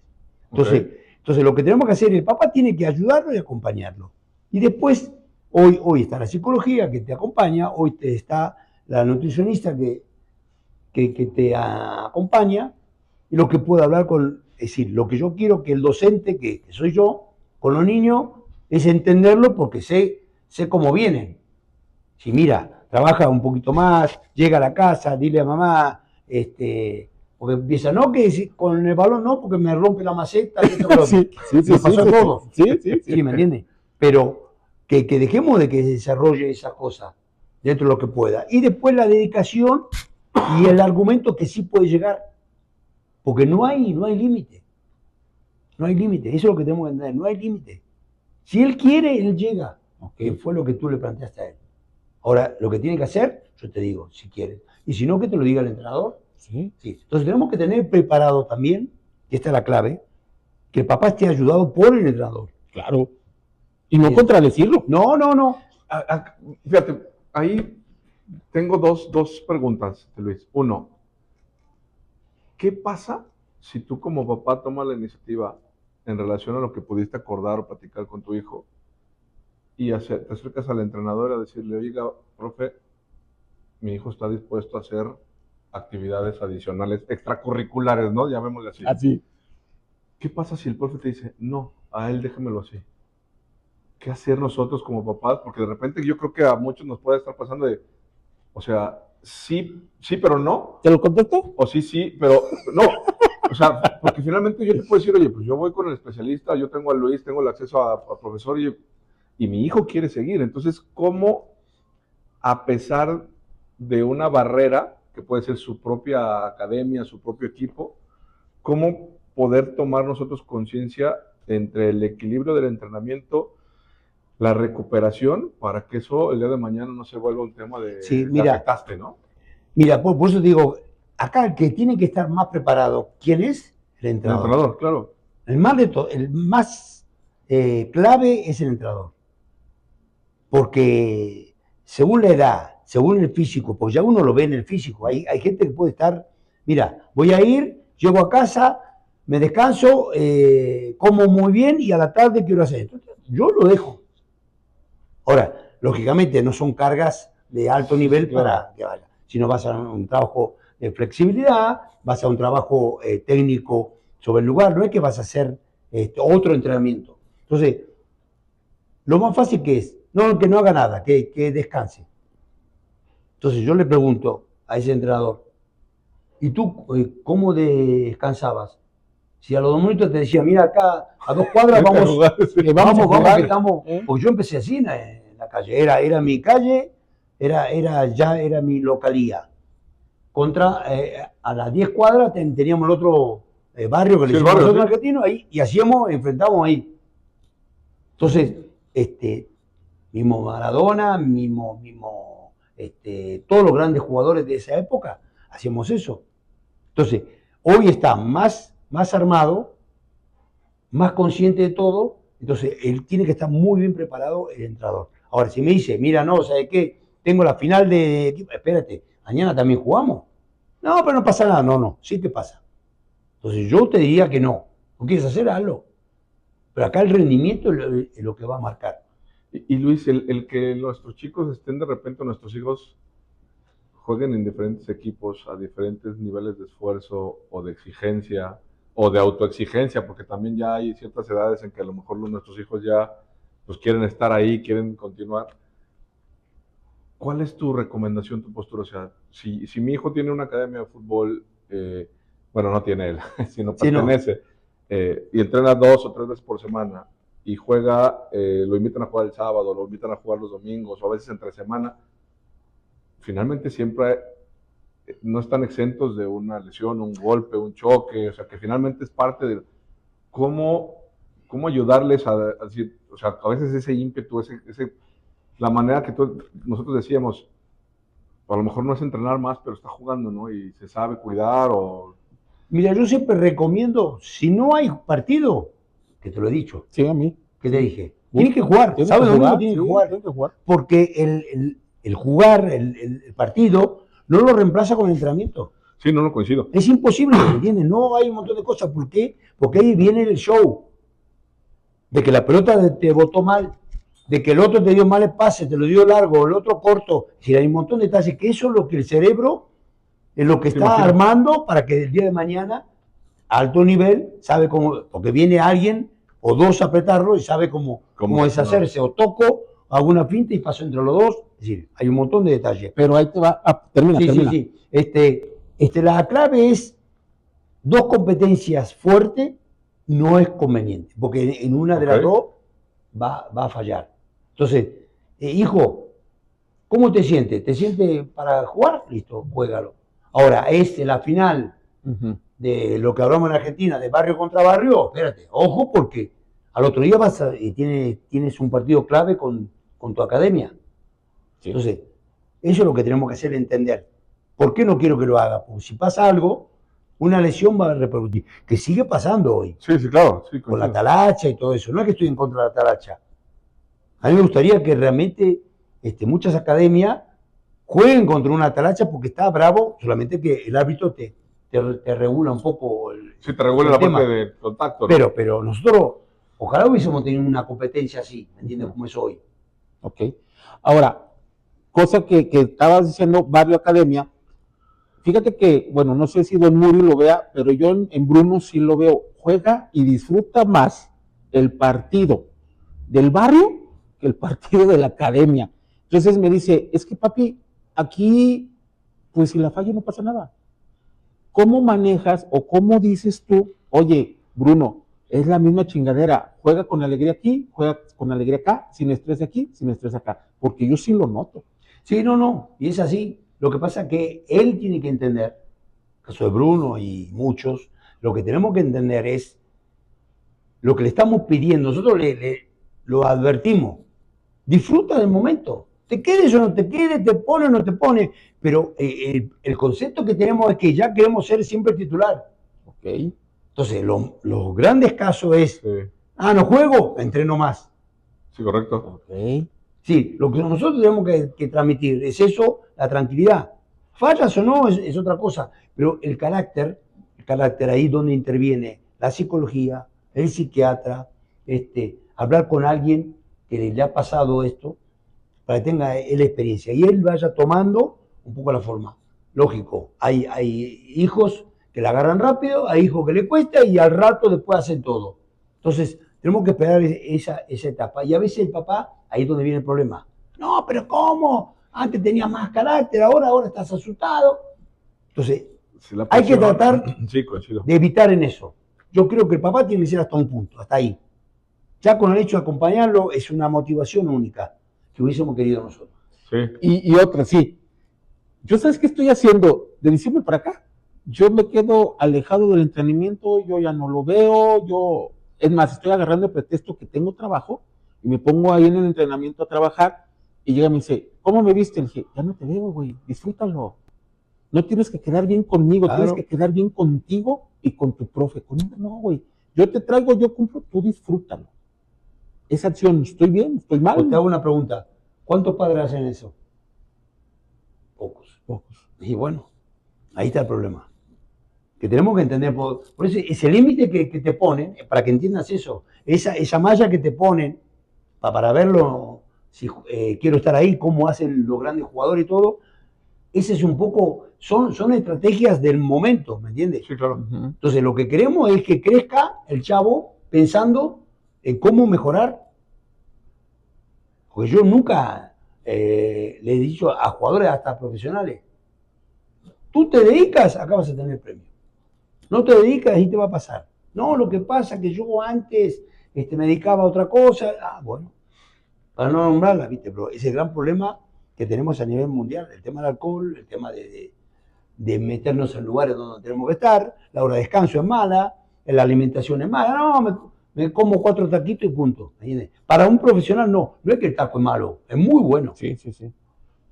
Entonces, lo que tenemos que hacer, el papá tiene que ayudarlo y acompañarlo. Y después, hoy está la psicología que te acompaña, hoy está la nutricionista que te acompaña, y lo que puedo hablar es decir, lo que yo quiero que el docente, que soy yo, con los niños, es entenderlo porque sé cómo vienen. Si mira, trabaja un poquito más, llega a la casa, dile a mamá, porque empieza, no, que con el balón no, porque me rompe la maceta, y esto, Sí, nos pasó a todos. Sí, ¿Me entiendes? Pero que dejemos de que se desarrolle esa cosa dentro de lo que pueda. Y después la dedicación y el argumento que sí puede llegar. Porque no hay límite. No hay límite. Eso es lo que tenemos que entender. No hay límite. Si él quiere, él llega. Que fue lo que tú le planteaste a él. Ahora, lo que tiene que hacer, yo te digo, si quieres. Y si no, que te lo diga el entrenador. Sí. Entonces tenemos que tener preparado también, y esta es la clave, que el papá esté ayudado por el entrenador. Claro. Y no contradecirlo. No. Fíjate, ahí tengo dos preguntas, Luis. Uno, ¿qué pasa si tú como papá tomas la iniciativa en relación a lo que pudiste acordar o platicar con tu hijo y te acercas al entrenador a decirle, oiga, profe, mi hijo está dispuesto a hacer actividades adicionales, extracurriculares, ¿no? Llamémosle así. Así. ¿Qué pasa si el profe te dice, no, a él déjamelo así? ¿Qué hacer nosotros como papás? Porque de repente yo creo que a muchos nos puede estar pasando de, o sea, sí, pero no. ¿Te lo contesto? O sí, pero no. O sea, porque finalmente yo te puedo decir, oye, pues yo voy con el especialista, yo tengo a Luis, tengo el acceso a profesor y mi hijo quiere seguir. Entonces, ¿cómo, a pesar de una barrera, que puede ser su propia academia, su propio equipo, cómo poder tomar nosotros conciencia entre el equilibrio del entrenamiento, la recuperación, para que eso el día de mañana no se vuelva un tema de mira, afectaste, ¿no? Mira, por eso digo, acá el que tiene que estar más preparado, ¿quién es? El entrenador. El entrenador, claro. El más clave es el entrenador. Porque según la edad, según el físico, pues ya uno lo ve en el físico, hay gente que puede estar, mira, voy a ir, llego a casa, me descanso, como muy bien y a la tarde quiero hacer esto. Yo lo dejo. Ahora, lógicamente no son cargas de alto nivel para que vaya, sino vas a un trabajo de flexibilidad, vas a un trabajo técnico sobre el lugar, no es que vas a hacer otro entrenamiento. Entonces, lo más fácil que es, que no haga nada, que descanse. Entonces yo le pregunto a ese entrenador, ¿y tú cómo descansabas? Si a los 2 minutos te decía, mira acá, a 2 cuadras vamos, que estamos. Porque yo empecé así en la calle, era mi calle, era mi localía. Contra, a las 10 cuadras teníamos el otro barrio que le decíamos nosotros argentinos, ahí, y enfrentábamos ahí. Entonces, mismo Maradona, todos los grandes jugadores de esa época, hacíamos eso. Entonces, hoy está más armado, más consciente de todo, entonces él tiene que estar muy bien preparado el entrenador. Ahora, si me dice, mira, no, ¿sabes qué? Tengo la final de equipo, espérate, mañana también jugamos. No, pero no pasa nada, no, sí te pasa. Entonces yo te diría que no, ¿no quieres hacer? Hazlo. Pero acá el rendimiento es lo que va a marcar. Y Luis, el que nuestros chicos estén de repente, nuestros hijos jueguen en diferentes equipos a diferentes niveles de esfuerzo o de exigencia o de autoexigencia, porque también ya hay ciertas edades en que a lo mejor nuestros hijos ya pues quieren estar ahí, quieren continuar. ¿Cuál es tu recomendación, tu postura? O sea, si mi hijo tiene una academia de fútbol, bueno, no tiene él, sino pertenece, y entrena 2 o 3 veces por semana, y juega, lo invitan a jugar el sábado, lo invitan a jugar los domingos, o a veces entre semana, finalmente siempre no están exentos de una lesión, un golpe, un choque, o sea, que finalmente es parte de cómo ayudarles a decir, o sea, a veces ese ímpetu, la manera que nosotros decíamos, a lo mejor no es entrenar más, pero está jugando, ¿no? Y se sabe cuidar o... Mira, yo siempre recomiendo, si no hay partido, que te lo he dicho. Sí, a mí. ¿Qué te dije? Tienes que jugar, ¿sabes? Tiene que jugar. Porque el jugar, el partido, no lo reemplaza con el entrenamiento. Sí, no coincido. Es imposible, ¿entiendes? No hay un montón de cosas. ¿Por qué? Porque ahí viene el show. De que la pelota te botó mal, de que el otro te dio mal el pase, te lo dio largo, el otro corto. Es decir, hay un montón de detalles que eso es lo que el cerebro es lo que está armando para que el día de mañana, a alto nivel, sabe cómo, porque viene alguien o dos a apretarlo y sabe cómo deshacerse. No. O toco, hago una finta y paso entre los dos. Es decir, hay un montón de detalles. Pero ahí te va, termina. Sí. La clave es dos competencias fuertes, no es conveniente, porque en una de las dos va a fallar. Entonces, hijo, ¿cómo te sientes? ¿Te sientes para jugar? Listo, juégalo. Ahora, es la final de lo que hablamos en Argentina, de barrio contra barrio. Espérate, ojo, porque al otro día tienes un partido clave con tu academia. Sí. Entonces, eso es lo que tenemos que hacer entender. ¿Por qué no quiero que lo haga? Porque si pasa algo, una lesión va a repercutir. Que sigue pasando hoy. Sí, claro. Sí, con la talacha y todo eso. No es que estoy en contra de la talacha. A mí me gustaría que realmente muchas academias jueguen contra una talacha porque está bravo, solamente que el árbitro te regula un poco sí, te regula la parte del contacto, ¿no? Pero nosotros, ojalá hubiésemos tenido una competencia así, ¿entiendes? Como es hoy. Ok. Ahora, cosa que estabas diciendo, Barrio Academia, fíjate que, bueno, no sé si Don Muri lo vea, pero yo en Bruno sí lo veo, juega y disfruta más el partido del barrio que el partido de la academia. Entonces me dice, es que papi, aquí, pues si la falla no pasa nada. ¿Cómo manejas o cómo dices tú, oye, Bruno, es la misma chingadera, juega con alegría aquí, juega con alegría acá, sin estrés aquí, sin estrés acá? Porque yo sí lo noto. Sí, no, y es así. Lo que pasa es que él tiene que entender, el caso de Bruno y muchos, lo que tenemos que entender es lo que le estamos pidiendo. Nosotros lo advertimos. Disfruta del momento. Te quedes o no te quedes, te pone o no te pone. Pero el concepto que tenemos es que ya queremos ser siempre titular. Ok. Entonces, los grandes casos es, no juego, entreno más. Sí, correcto. Ok. Sí, lo que nosotros tenemos que transmitir es eso, la tranquilidad. Fallas o no es otra cosa, pero el carácter ahí donde interviene la psicología, el psiquiatra, hablar con alguien que le ha pasado esto, para que tenga él experiencia y él vaya tomando un poco la forma. Lógico, hay hijos que la agarran rápido, hay hijos que le cuesta y al rato después hacen todo. Entonces, tenemos que esperar esa etapa. Y a veces el papá, ahí es donde viene el problema. No, pero ¿cómo? Antes tenías más carácter, ahora estás asustado. Entonces, hay que tratar de evitar en eso. Yo creo que el papá tiene que ser hasta un punto, hasta ahí. Ya con el hecho de acompañarlo es una motivación única que hubiésemos querido nosotros. Sí. Y otra, sí. Yo, ¿sabes qué estoy haciendo? De diciembre para acá, yo me quedo alejado del entrenamiento, yo ya no lo veo, es más, estoy agarrando el pretexto que tengo trabajo y me pongo ahí en el entrenamiento a trabajar y llega y me dice, ¿cómo me viste? Le dije, ya no te veo, güey, disfrútalo. No tienes que quedar bien conmigo, claro. Tienes que quedar bien contigo y con tu profe. Conmigo no, güey. Yo te traigo, yo cumplo, tú disfrútalo. Esa acción, ¿estoy bien? ¿Estoy mal? Pues te hago una pregunta. ¿Cuántos padres hacen eso? Pocos. Y bueno, ahí está el problema. Que tenemos que entender, por eso ese límite que te ponen, para que entiendas eso, esa malla que te ponen, para verlo, si quiero estar ahí, cómo hacen los grandes jugadores y todo, ese es un poco, son estrategias del momento, ¿me entiendes? Sí, claro. Entonces, lo que queremos es que crezca el chavo pensando en cómo mejorar. Porque yo nunca le he dicho a jugadores hasta profesionales, tú te dedicas, acá vas a tener premio. No te dedicas y te va a pasar. No, lo que pasa es que yo antes me dedicaba a otra cosa. Bueno, para no nombrarla, ¿viste? Pero ese gran problema que tenemos a nivel mundial, el tema del alcohol, el tema de de meternos en lugares donde tenemos que estar, la hora de descanso es mala, la alimentación es mala, no, me como 4 taquitos y punto. Para un profesional no es que el taco es malo, es muy bueno. Sí, sí, sí.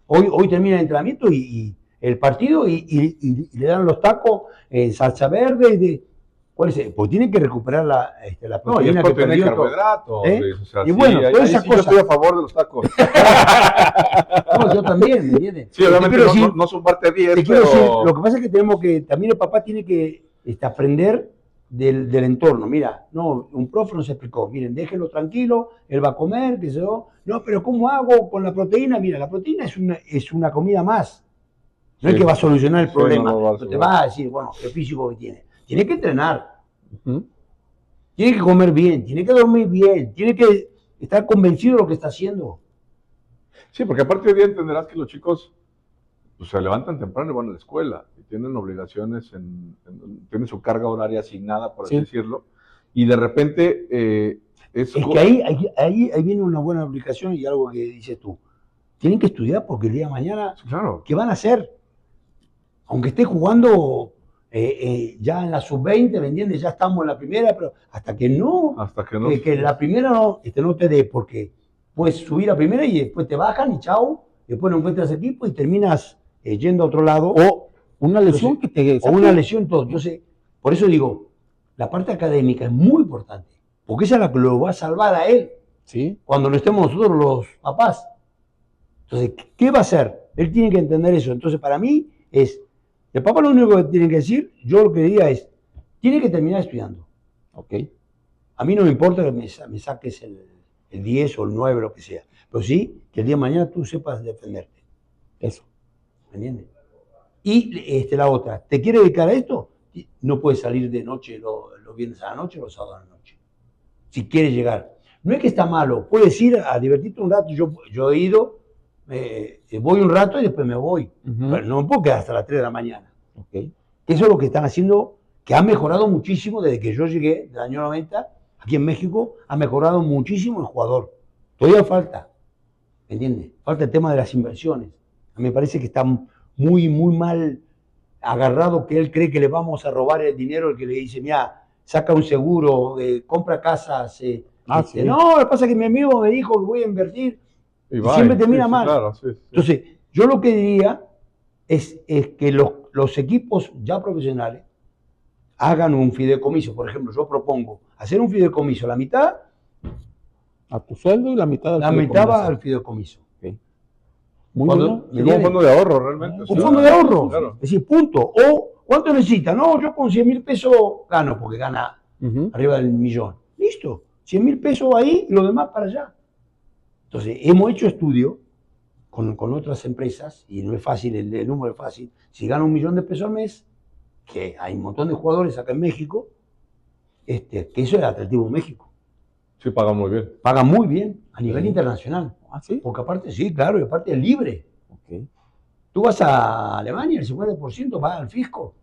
Hoy termina el entrenamiento y el partido y le dan los tacos en salsa verde. ¿Cuál es? Pues tienen que recuperar la proteína que perdió. Carbohidratos, Luis, o sea, y bueno, sí, todas esas sí yo cosas. estoy a favor de los tacos. No, yo también, ¿me entiendes? Sí, obviamente no son parte de 10, te quiero decir, lo que pasa es que tenemos que, también el papá tiene que aprender del entorno. Mira, no, un profe nos explicó, miren, déjenlo tranquilo, él va a comer, qué sé yo. No, pero ¿cómo hago con la proteína? Mira, la proteína es una comida más. No es que va a solucionar el problema. No te va a decir, bueno, qué físico que tiene. Tiene que entrenar. Tiene que comer bien, tiene que dormir bien, tiene que estar convencido de lo que está haciendo. Sí, porque aparte de día entenderás que los chicos pues, se levantan temprano y van a la escuela y tienen obligaciones, tienen su carga horaria asignada, por así decirlo, y de repente es que ahí viene una buena aplicación y algo que dices tú. Tienen que estudiar porque el día de mañana, claro, ¿qué van a hacer? Aunque esté jugando ya en la sub-20, ¿me entiendes? Ya estamos en la primera, pero hasta que no que la primera no te dé, porque puedes subir a primera y después te bajan y chao, después no encuentras equipo y terminas yendo a otro lado. O una lesión. Entonces, o una lesión, todo. Entonces, por eso digo, la parte académica es muy importante, porque esa es la que lo va a salvar a él. Sí. Cuando no estemos nosotros los papás. Entonces, ¿qué va a hacer? Él tiene que entender eso. Entonces, para mí es, el papá lo único que tiene que decir, yo lo que diría es, tiene que terminar estudiando. Ok. A mí no me importa que me saques el 10 o el 9, lo que sea. Pero sí, que el día de mañana tú sepas defenderte. Eso. ¿Me entiendes? Y la otra, ¿te quieres dedicar a esto? No puedes salir de noche los viernes a la noche o los sábados a la noche. Si quieres llegar. No es que está malo, puedes ir a divertirte un rato. Yo he ido, voy un rato y después me voy. Pero no me puedo quedar hasta las 3 de la mañana. Okay. Eso es lo que están haciendo, que ha mejorado muchísimo desde que yo llegué, del año 90, aquí en México, ha mejorado muchísimo el jugador. Todavía falta, ¿me entiendes? Falta el tema de las inversiones. A mí me parece que está muy, muy mal agarrado, que él cree que le vamos a robar el dinero, el que le dice, mira, saca un seguro, compra casas. Sí. No, lo que pasa es que mi amigo me dijo que voy a invertir y siempre termina mal. Claro, sí. Entonces, yo lo que diría es que los equipos ya profesionales hagan un fideicomiso. Por ejemplo, yo propongo hacer un fideicomiso, la mitad a tu sueldo y la mitad al fideicomiso. La mitad va al fideicomiso. Okay. Muy bueno. Un fondo de ahorro, realmente. Un fondo de ahorro. Claro. Es decir, punto. O, ¿cuánto necesita? No, yo con 100.000 pesos gano, porque gana arriba del millón. Listo. 100.000 pesos ahí y lo demás para allá. Entonces, hemos hecho estudio con otras empresas, y no es fácil, el número es fácil. Si gana 1 millón de pesos al mes, que hay un montón de jugadores acá en México, que eso es atractivo en México. Sí, pagan muy bien. Pagan muy bien a nivel internacional. ¿Ah, sí? Porque aparte, sí, claro, y aparte es libre. Okay. Tú vas a Alemania, el 50% va al fisco.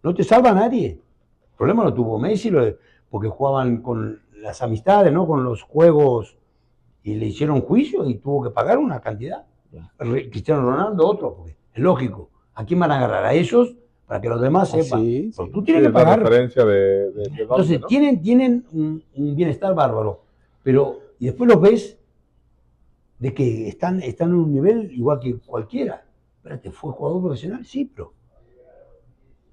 No te salva nadie. El problema lo tuvo Messi, porque jugaban con las amistades, ¿no? Con los juegos, y le hicieron juicio y tuvo que pagar una cantidad. Cristiano Ronaldo, otro, porque es lógico. ¿A quién van a agarrar? A esos para que los demás sepan. Sí, sí. Tú tienes que pagar. La referencia de entonces, ¿no? tienen un bienestar bárbaro, pero y después los ves de que están en un nivel igual que cualquiera. Espérate, ¿fue jugador profesional? Sí, pero...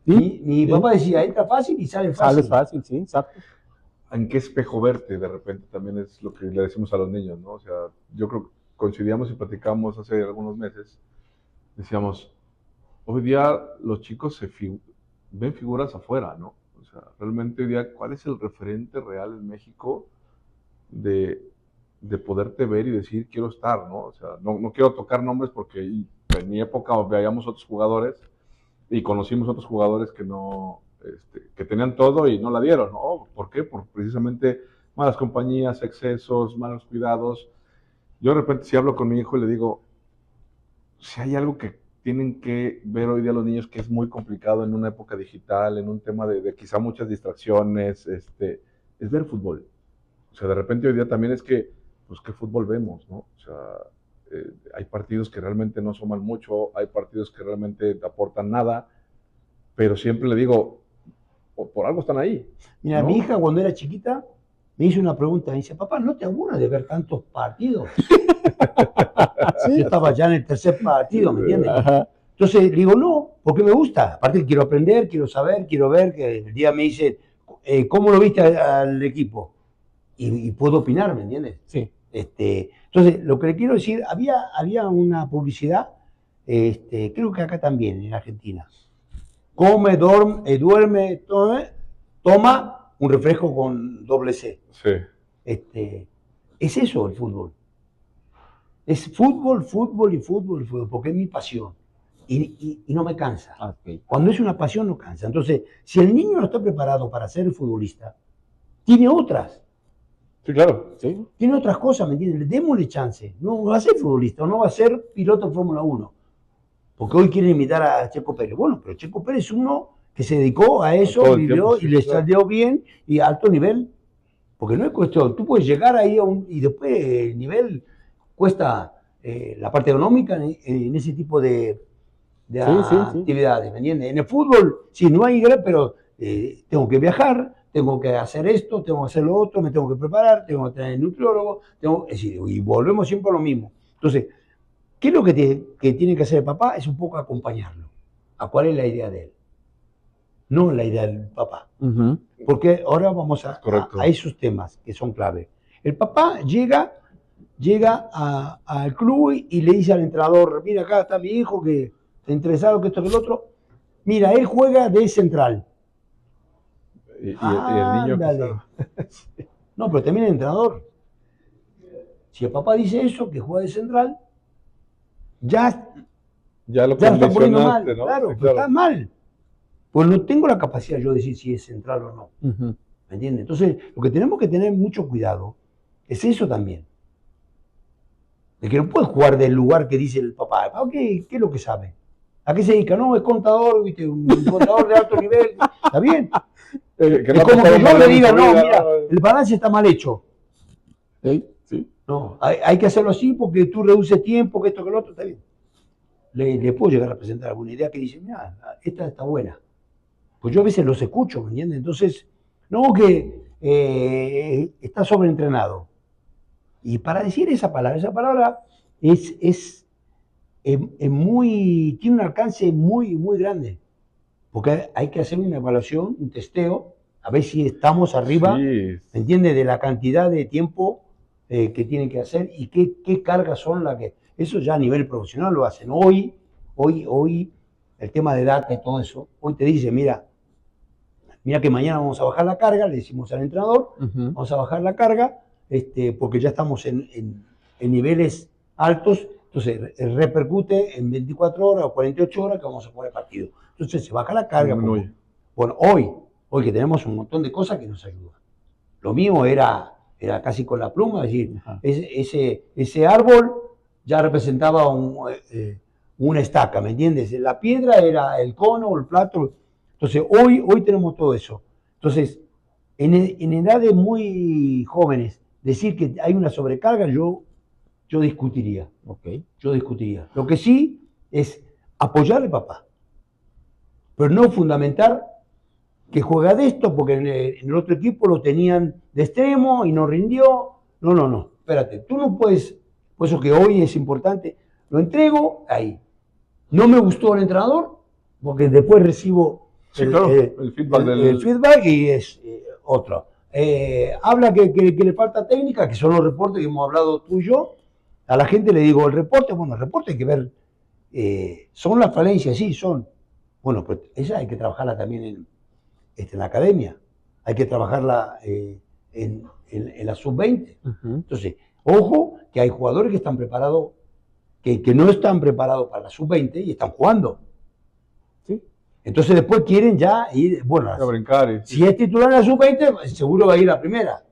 Mi papá decía, entra fácil y sale fácil. Sale fácil, sí, exacto. ¿En qué espejo verte? De repente también es lo que le decimos a los niños, ¿no? O sea, yo creo que coincidíamos y platicamos hace algunos meses. Decíamos, hoy día los chicos ven figuras afuera, ¿no? O sea, realmente hoy día, ¿cuál es el referente real en México de poderte ver y decir, quiero estar, ¿no? O sea, no quiero tocar nombres porque en mi época veíamos otros jugadores y conocimos otros jugadores que no, que tenían todo y no la dieron, ¿no? ¿Por qué? Por precisamente malas compañías, excesos, malos cuidados. Yo de repente si hablo con mi hijo y le digo, si hay algo que tienen que ver hoy día los niños que es muy complicado en una época digital, en un tema de quizá muchas distracciones, es ver fútbol. O sea, de repente hoy día también es que, pues, ¿qué fútbol vemos, no? O sea, hay partidos que realmente no suman mucho, hay partidos que realmente te aportan nada, pero siempre le digo, por algo están ahí. Mira, ¿no? mi hija cuando era chiquita me hizo una pregunta, me dice, papá, ¿no te aburres de ver tantos partidos? Sí. Yo estaba ya en el tercer partido, ¿me entiendes? Ajá. Entonces le digo, no, porque me gusta. Aparte quiero aprender, quiero saber, quiero ver. Que el día me dice, ¿cómo lo viste al equipo? Y puedo opinar, ¿me entiendes? Sí. Entonces, lo que le quiero decir, había una publicidad, creo que acá también, en Argentina. Come, duerme, toma un refresco con doble C. Sí. Es eso el fútbol. Es fútbol, fútbol y fútbol, fútbol, porque es mi pasión. Y no me cansa. Okay. Cuando es una pasión no cansa. Entonces, si el niño no está preparado para ser futbolista, tiene otras. Sí, claro. Sí. Tiene otras cosas, ¿me entiendes? Démosle chance. No va a ser futbolista, no va a ser piloto de Fórmula 1. Porque hoy quieren imitar a Checo Pérez. Bueno, pero Checo Pérez es uno que se dedicó a eso, vivió y le salió bien y a alto nivel. Porque no es cuestión, tú puedes llegar ahí y después el nivel cuesta la parte económica en ese tipo de actividades, ¿me entiendes? En el fútbol, sí, no hay gran, pero tengo que viajar, tengo que hacer esto, tengo que hacer lo otro, me tengo que preparar, tengo que tener nutriólogo, es decir, y volvemos siempre a lo mismo. Entonces, ¿qué es lo que tiene que hacer el papá? Es un poco acompañarlo. ¿A cuál es la idea de él? No la idea del papá. Uh-huh. Porque ahora vamos a esos temas que son clave. El papá llega al club y le dice al entrenador, mira, acá está mi hijo que está interesado, que esto, que el otro. Mira, él juega de central. Y el niño que no, pero también el entrenador. Si el papá dice eso, que juega de central, ya lo está poniendo mal. ¿no? Claro, sí, pero está mal. Pues no tengo la capacidad yo de decir si es central o no. Uh-huh. ¿Me entiendes? Entonces, lo que tenemos que tener mucho cuidado es eso también. De que no puedes jugar del lugar que dice el papá. ¿Qué es lo que sabe? ¿A qué se dedica? No, es contador, ¿viste? Un contador de alto nivel. ¿Está bien? Es como que yo le diga, no, mira, el balance está mal hecho. Sí. No, hay que hacerlo así porque tú reduces tiempo, que esto, que lo otro, está bien. Le puedo llegar a presentar alguna idea que dice, mira, esta está buena. Pues yo a veces los escucho, ¿me entiendes? Entonces, no que está sobreentrenado. Y para decir esa palabra es muy, tiene un alcance muy, muy grande. Porque hay que hacer una evaluación, un testeo, a ver si estamos arriba, sí. ¿me entiendes? De la cantidad de tiempo que tienen que hacer y qué cargas son las que... Eso ya a nivel profesional lo hacen. Hoy, el tema de data y todo eso, hoy te dice, mira que mañana vamos a bajar la carga, le decimos al entrenador, uh-huh. Vamos a bajar la carga, porque ya estamos en niveles altos, entonces repercute en 24 horas o 48 horas que vamos a jugar el partido. Entonces se baja la carga. Bueno, hoy que tenemos un montón de cosas que nos ayudan. Lo mío era casi con la pluma, es decir, uh-huh. ese árbol ya representaba una estaca, ¿me entiendes? La piedra era el cono, el plato. Entonces, hoy tenemos todo eso. Entonces, en edades muy jóvenes, decir que hay una sobrecarga, yo discutiría. Okay. Yo discutiría. Lo que sí es apoyar al papá, pero no fundamentar que juega de esto, porque en el otro equipo lo tenían de extremo y no rindió. No. Espérate, tú no puedes, por eso que hoy es importante, lo entrego ahí. No me gustó el entrenador, porque después recibo el feedback el feedback y es otro. Habla que le falta técnica, que son los reportes que hemos hablado tú y yo. A la gente le digo, el reporte hay que ver, son las falencias, sí, son. Bueno, pues esa hay que trabajarla también en la academia, hay que trabajarla en la sub-20. Uh-huh. Entonces, ojo que hay jugadores que están preparados, que no están preparados para la sub-20 y están jugando. ¿Sí? Entonces después quieren ya ir, bueno, a brincar, si es titular en la sub-20, seguro va a ir a la primera.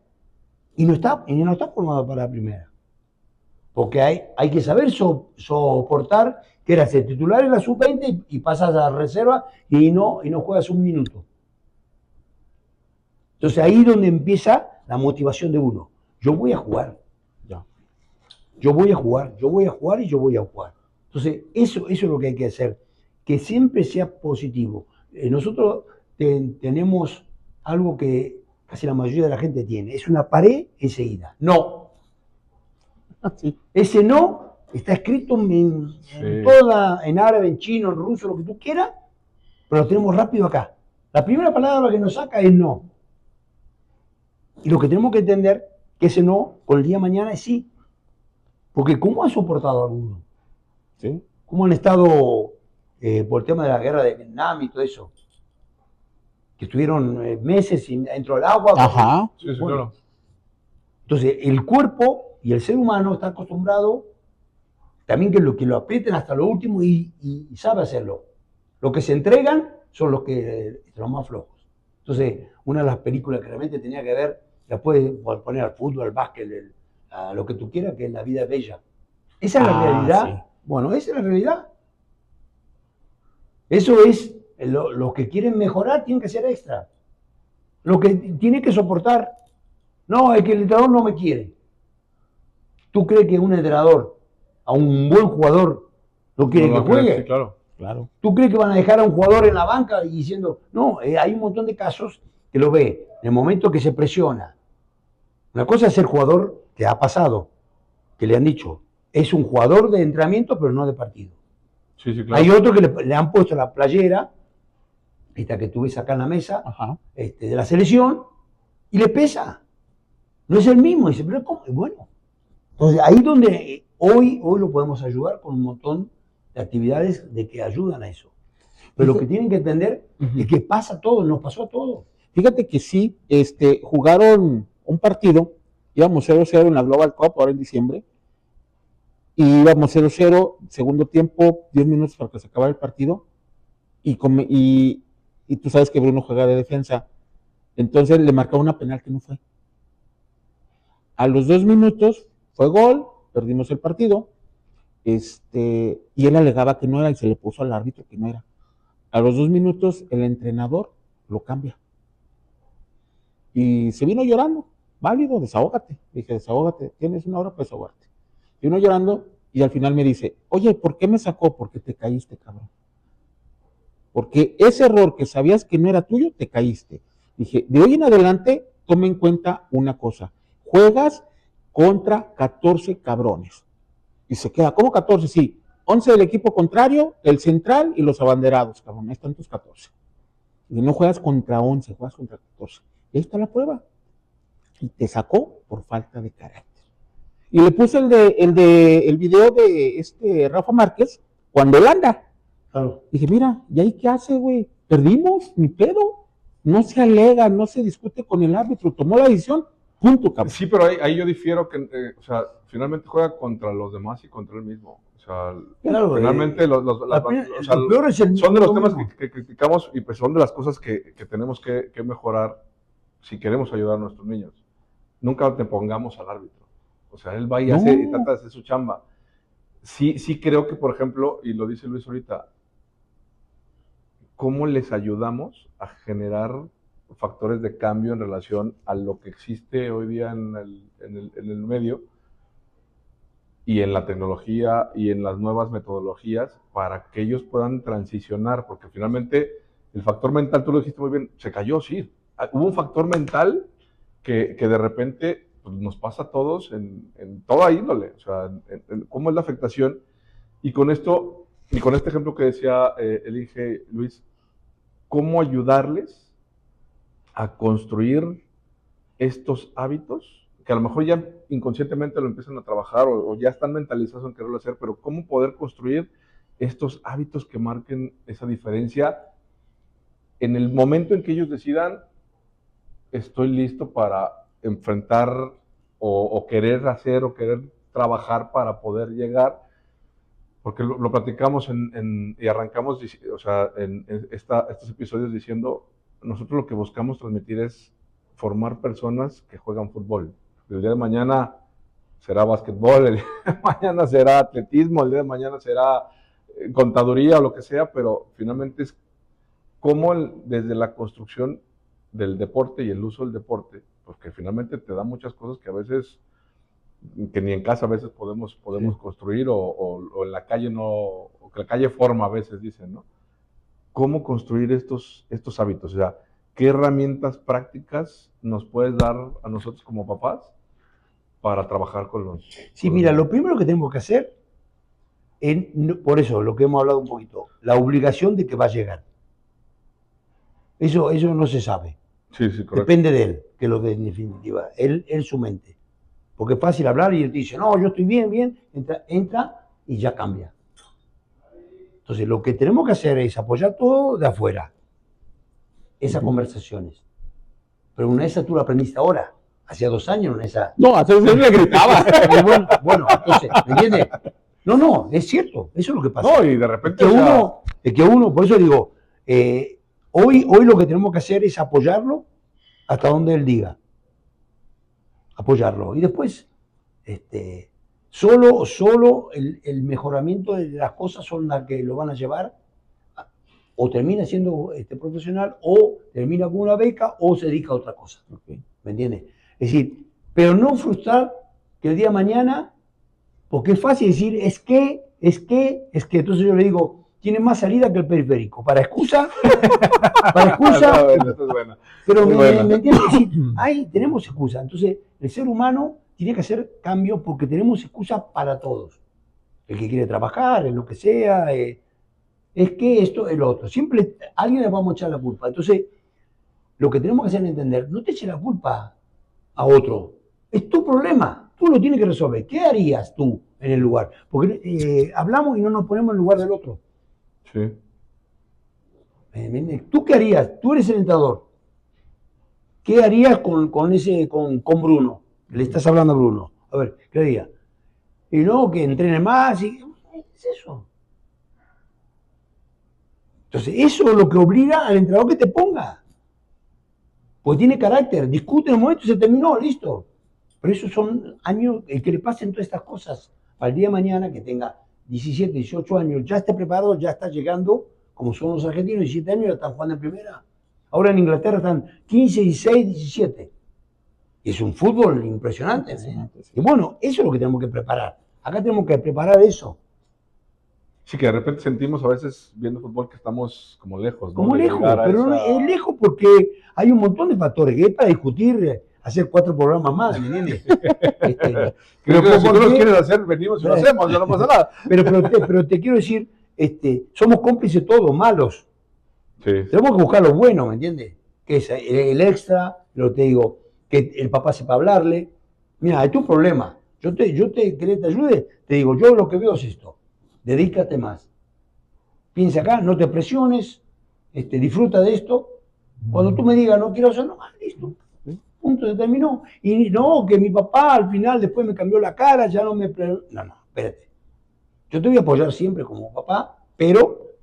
Y no está formado para la primera. Porque hay que saber soportar que eras el titular en la sub-20 y pasas a la reserva y no juegas un minuto. Entonces ahí es donde empieza la motivación de uno. Yo voy a jugar. Ya. Yo voy a jugar, yo voy a jugar y yo voy a jugar. Entonces, eso es lo que hay que hacer, que siempre sea positivo. Nosotros tenemos algo que casi la mayoría de la gente tiene, es una pared enseguida. No. Sí. Ese no está escrito en árabe, en chino, en ruso, lo que tú quieras, pero lo tenemos rápido acá. La primera palabra que nos saca es no. Y lo que tenemos que entender que ese no, con el día de mañana es sí. Porque ¿cómo han soportado algunos? ¿Sí? ¿Cómo han estado por el tema de la guerra de Vietnam y todo eso? Que estuvieron meses dentro del agua. Ajá. Sí, sí, claro. Entonces, el cuerpo y el ser humano está acostumbrado también que lo aprieten hasta lo último y sabe hacerlo. Los que se entregan son los más flojos. Entonces, una de las películas que realmente tenía que ver, la puedes poner al fútbol, al básquet, a lo que tú quieras, que es La vida es bella. Esa es la realidad. Sí. Bueno, esa es la realidad. Eso es, los que quieren mejorar tienen que ser extra. Lo que tiene que soportar. No, es que el entrenador no me quiere. ¿Tú crees que un entrenador, a un buen jugador, no quiere que juegue? Sí, claro. Claro. ¿Tú crees que van a dejar a un jugador en la banca y diciendo, no, hay un montón de casos que lo ve en el momento que se presiona? Una cosa es ser jugador, que ha pasado, que le han dicho, es un jugador de entrenamiento pero no de partido. Sí, claro. Hay otro que le han puesto la playera, esta que tú ves acá en la mesa, de la selección, y le pesa. No es el mismo. Dice, pero ¿cómo? Bueno. Entonces, ahí donde hoy lo podemos ayudar con un montón de actividades de que ayudan a eso. Pero lo que tienen que entender es que pasa a todos, nos pasó a todos. Fíjate que sí, jugaron un partido, íbamos 0-0 en la Global Cup, ahora en diciembre, y íbamos 0-0, segundo tiempo, 10 minutos para que se acabara el partido, y tú sabes que Bruno juega de defensa, entonces le marcaba una penal que no fue. A los 2 minutos fue gol, perdimos el partido, y él alegaba que no era y se le puso al árbitro que no era. A los 2 minutos el entrenador lo cambia. Y se vino llorando, válido, desahógate. Dije, desahógate, tienes una hora para desahogarte. Vino llorando y al final me dice, oye, ¿por qué me sacó? Porque te caíste, cabrón. Porque ese error que sabías que no era tuyo, te caíste. Dije, de hoy en adelante, toma en cuenta una cosa. Juegas contra 14 cabrones. Y se queda, ¿cómo 14? Sí, 11 del equipo contrario, el central y los abanderados, cabrón. Ahí están tus 14. Y no juegas contra 11, juegas contra 14. Y ahí está la prueba. Y te sacó por falta de carácter. Y le puse el video de Rafa Márquez cuando él anda. Claro. Dije, mira, ¿y ahí qué hace, güey? Perdimos, ni pedo. No se alega, no se discute con el árbitro. Tomó la decisión, punto, cabrón. Sí, pero ahí yo difiero que, o sea, finalmente juega contra los demás y contra él mismo. O sea, claro, finalmente son de los temas que criticamos y pues son de las cosas que tenemos que mejorar si queremos ayudar a nuestros niños. Nunca te pongamos al árbitro. O sea, él va y trata de hacer su chamba. Sí creo que, por ejemplo, y lo dice Luis ahorita, ¿cómo les ayudamos a generar factores de cambio en relación a lo que existe hoy día en el medio y en la tecnología y en las nuevas metodologías para que ellos puedan transicionar? Porque finalmente el factor mental, tú lo dijiste muy bien, se cayó, sí. Hubo un factor mental que de repente pues, nos pasa a todos en toda índole, o sea, cómo es la afectación. Y con esto, y con este ejemplo que decía el Inge Luis, ¿cómo ayudarles a construir estos hábitos que a lo mejor ya inconscientemente lo empiezan a trabajar o ya están mentalizados en quererlo hacer, pero cómo poder construir estos hábitos que marquen esa diferencia en el momento en que ellos decidan estoy listo para enfrentar o querer hacer o querer trabajar para poder llegar? Porque lo platicamos y arrancamos, o sea, en estos episodios diciendo, nosotros lo que buscamos transmitir es formar personas que juegan fútbol. El día de mañana será básquetbol, el día de mañana será atletismo, el día de mañana será contaduría o lo que sea, pero finalmente es cómo desde la construcción del deporte y el uso del deporte, porque finalmente te da muchas cosas que a veces que ni en casa a veces podemos construir o en la calle no, o que la calle forma a veces dicen, ¿no? ¿Cómo construir estos hábitos? O sea, ¿qué herramientas prácticas nos puedes dar a nosotros como papás para trabajar con los... Sí, mira, lo primero que tenemos que hacer, por eso, lo que hemos hablado un poquito, la obligación de que va a llegar. Eso no se sabe. Sí, correcto. Depende de él, que lo de en definitiva, él su mente. Porque es fácil hablar y él te dice, no, yo estoy bien, entra y ya cambia. Entonces, lo que tenemos que hacer es apoyar todo de afuera, esas conversaciones. Pero una de esas tú la aprendiste ahora, hacía 2 años, una de esas. No, hace 2 años le gritaba. Bueno, entonces, ¿me entiendes? No, es cierto, eso es lo que pasa. No, y de repente... Es que uno, por eso digo, hoy lo que tenemos que hacer es apoyarlo hasta donde él diga. Apoyarlo. Y después, solo el mejoramiento de las cosas son las que lo van a llevar o termina siendo profesional o termina con una beca o se dedica a otra cosa. Okay. ¿Me entiendes? Es decir, pero no frustrar que el día de mañana, porque es fácil decir, es que, entonces yo le digo, tiene más salida que el periférico. Para excusa, pero ¿me entiendes? Es decir, tenemos excusa. Entonces, el ser humano tiene que hacer cambios porque tenemos excusa para todos. El que quiere trabajar, en lo que sea, es que esto, el otro. Siempre a alguien le vamos a echar la culpa. Entonces, lo que tenemos que hacer es entender, no te eches la culpa a otro. Es tu problema. Tú lo tienes que resolver. ¿Qué harías tú en el lugar? Porque hablamos y no nos ponemos en el lugar del otro. Sí. ¿Tú qué harías? Tú eres el entrenador. ¿Qué harías con Bruno? Le estás hablando a Bruno. A ver, ¿qué harías? Y no, que entrene más. ¿Qué es eso? Entonces, eso es lo que obliga al entrenador que te ponga. Porque tiene carácter. Discute en el momento y se terminó, listo. Pero esos son años, el que le pasen todas estas cosas. Para el día de mañana, que tenga 17, 18 años, ya esté preparado, ya está llegando, como son los argentinos, 17 años ya están jugando en primera. Ahora en Inglaterra están 15, 16, 17. Y es un fútbol impresionante. Sí. Y bueno, eso es lo que tenemos que preparar. Acá tenemos que preparar eso. Sí, que de repente sentimos a veces viendo fútbol que estamos como lejos, ¿no? Como lejos, pero no, es lejos porque hay un montón de factores que es para discutir, hacer 4 programas más, ¿me entiendes? Pero si tú los quieres hacer, venimos y lo hacemos, no pasa nada. Pero te quiero decir, somos cómplices todos, malos. Sí. Tenemos que buscar lo bueno, ¿me entiendes? Que es el extra, lo te digo, que el papá sepa hablarle. Mira, es tu problema. Yo querés te ayude, te digo, yo lo que veo es esto. Dedícate más. Piensa acá, no te presiones, disfruta de esto. Cuando tú me digas, no quiero hacerlo más, listo. Punto, se terminó. Y no, que mi papá al final después me cambió la cara, ya no me... No, espérate. Yo te voy a apoyar siempre como papá, pero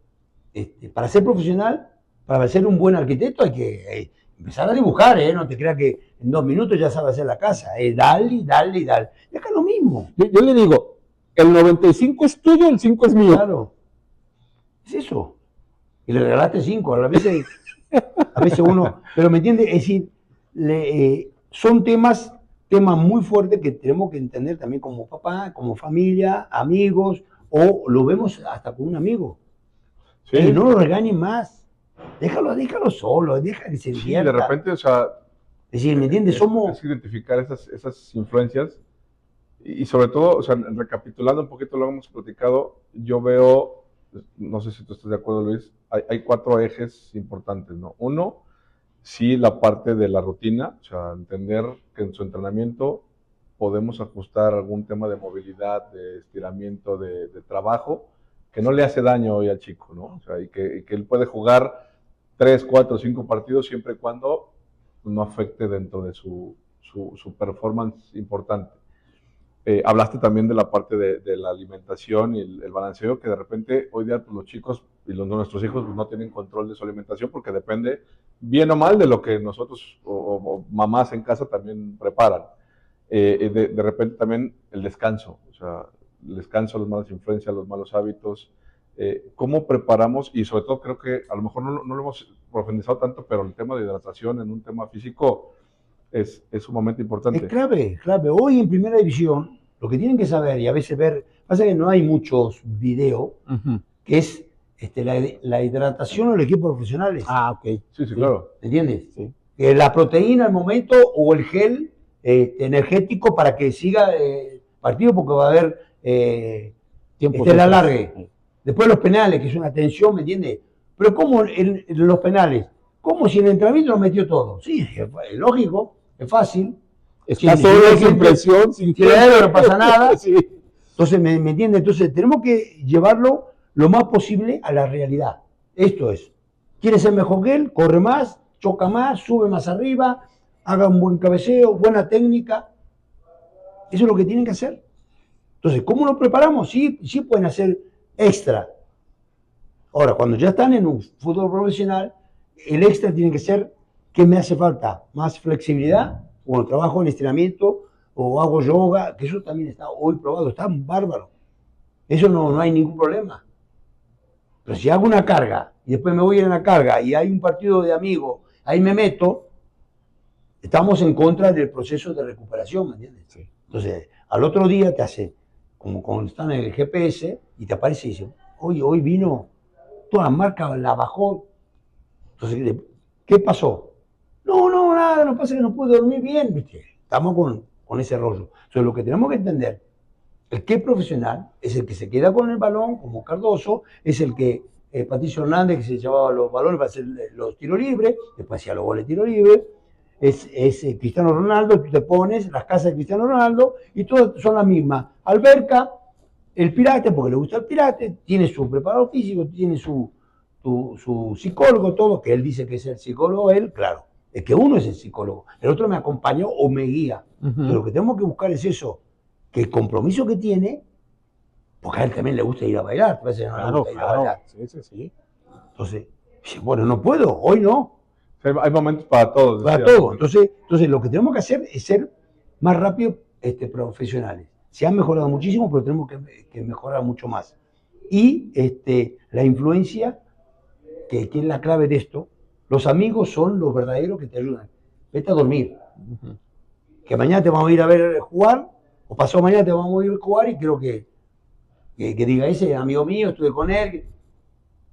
para ser profesional, para ser un buen arquitecto hay que empezar a dibujar, no te creas que en 2 minutos ya sabes hacer la casa. Dale. Y acá es lo mismo. Yo le digo, el 95 es tuyo, el 5 es mío. Claro. Es eso. Y le regalaste 5. A veces uno... Pero ¿me entiendes? Es decir, son temas muy fuertes que tenemos que entender también como papá, como familia, amigos, o lo vemos hasta con un amigo. Sí. No lo regañen más. Déjalo solo, deja que se divierta. Sí, de repente, o sea... Es decir, ¿me entiendes? Es identificar esas influencias y sobre todo, o sea, recapitulando un poquito lo que hemos platicado, yo veo, no sé si tú estás de acuerdo, Luis, hay 4 ejes importantes, ¿no? Uno, sí, la parte de la rutina, o sea, entender que en su entrenamiento podemos ajustar algún tema de movilidad, de estiramiento, de trabajo, que no le hace daño hoy al chico, ¿no? O sea, y que él puede jugar 3, 4, 5 partidos siempre y cuando no afecte dentro de su performance importante. Hablaste también de la parte de la alimentación y el balanceo, que de repente hoy día pues, los chicos y nuestros hijos pues, no tienen control de su alimentación porque depende bien o mal de lo que nosotros o mamás en casa también preparan. De repente también el descanso, o sea, el descanso, las malas influencias, los malos hábitos, cómo preparamos, y sobre todo creo que a lo mejor no lo hemos profundizado tanto, pero el tema de hidratación en un tema físico es sumamente importante. Es clave, clave. Hoy en primera división, lo que tienen que saber y a veces ver, pasa que no hay muchos videos, que es la hidratación en los equipos profesionales. Ah, ok. Sí, claro. ¿Entiendes? Sí. La proteína al momento o el gel energético para que siga el partido porque va a haber Tiempo la alargue. Después los penales, que es una tensión, ¿me entiendes? Pero ¿cómo en los penales? ¿Cómo si en el entrenamiento lo metió todo? Sí, es lógico, es fácil. Está solo sin presión, sin tiempo, no pasa nada. Sí. Entonces, ¿me entiendes? Entonces, tenemos que llevarlo lo más posible a la realidad. Esto es, ¿quiere ser mejor que él? Corre más, choca más, sube más arriba, haga un buen cabeceo, buena técnica. Eso es lo que tienen que hacer. Entonces, ¿cómo nos preparamos? Sí, sí pueden hacer extra. Ahora, cuando ya están en un fútbol profesional, el extra tiene que ser, ¿qué me hace falta? Más flexibilidad, o trabajo en estiramiento, o hago yoga, que eso también está hoy probado, está bárbaro. Eso no hay ningún problema. Pero si hago una carga, y después me voy a la carga, y hay un partido de amigos, ahí me meto, estamos en contra del proceso de recuperación, ¿me entiendes? Sí. Entonces, al otro día te hace, como cuando están en el GPS, y te aparece y dice, oye, hoy vino, toda la marca la bajó. Entonces, ¿qué pasó? No, nada, no pasa que no puedo dormir bien, ¿viste? Estamos con ese rollo. Entonces, lo que tenemos que entender, el que es profesional es el que se queda con el balón, como Cardoso, es el que Patricio Hernández, que se llevaba los balones para hacer los tiros libres, después hacía los goles de tiro libre, es Cristiano Ronaldo, tú te pones las casas de Cristiano Ronaldo y todas son las mismas. Alberca, el Pirate, porque le gusta el Pirate, tiene su preparador físico, tiene su psicólogo, todo, que él dice que es el psicólogo, él, claro, es que uno es el psicólogo, el otro me acompañó o me guía. Pero lo que tenemos que buscar es eso, que el compromiso que tiene, porque a él también le gusta ir a bailar, parece que no le gusta ir a bailar. Sí. Entonces, bueno, no puedo, hoy no. Hay momentos para todos. Para todo. Entonces, lo que tenemos que hacer es ser más rápido profesionales. Se han mejorado muchísimo, pero tenemos que mejorar mucho más. Y la influencia, que es la clave de esto, los amigos son los verdaderos que te ayudan. Vete a dormir. Que mañana te vamos a ir a ver jugar, o pasado mañana te vamos a ir a jugar y creo que diga, ese amigo mío, estuve con él.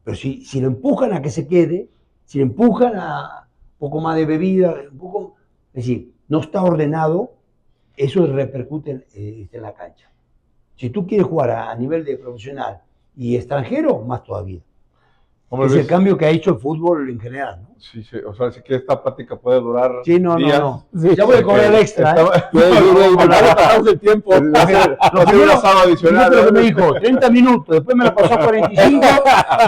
Pero si lo empujan a que se quede, si lo empujan a un poco más de bebida, es decir, no está ordenado, eso repercute en la cancha. Si tú quieres jugar a nivel de profesional y extranjero, más todavía. Hombre, es el cambio que ha hecho el fútbol en general, ¿no? Sí, o sea, sí que esta plática puede durar días. No. Sí, ya voy a cobrar el extra, el tiempo. Lo que me dijo, 30 minutos, después me la pasó a 45,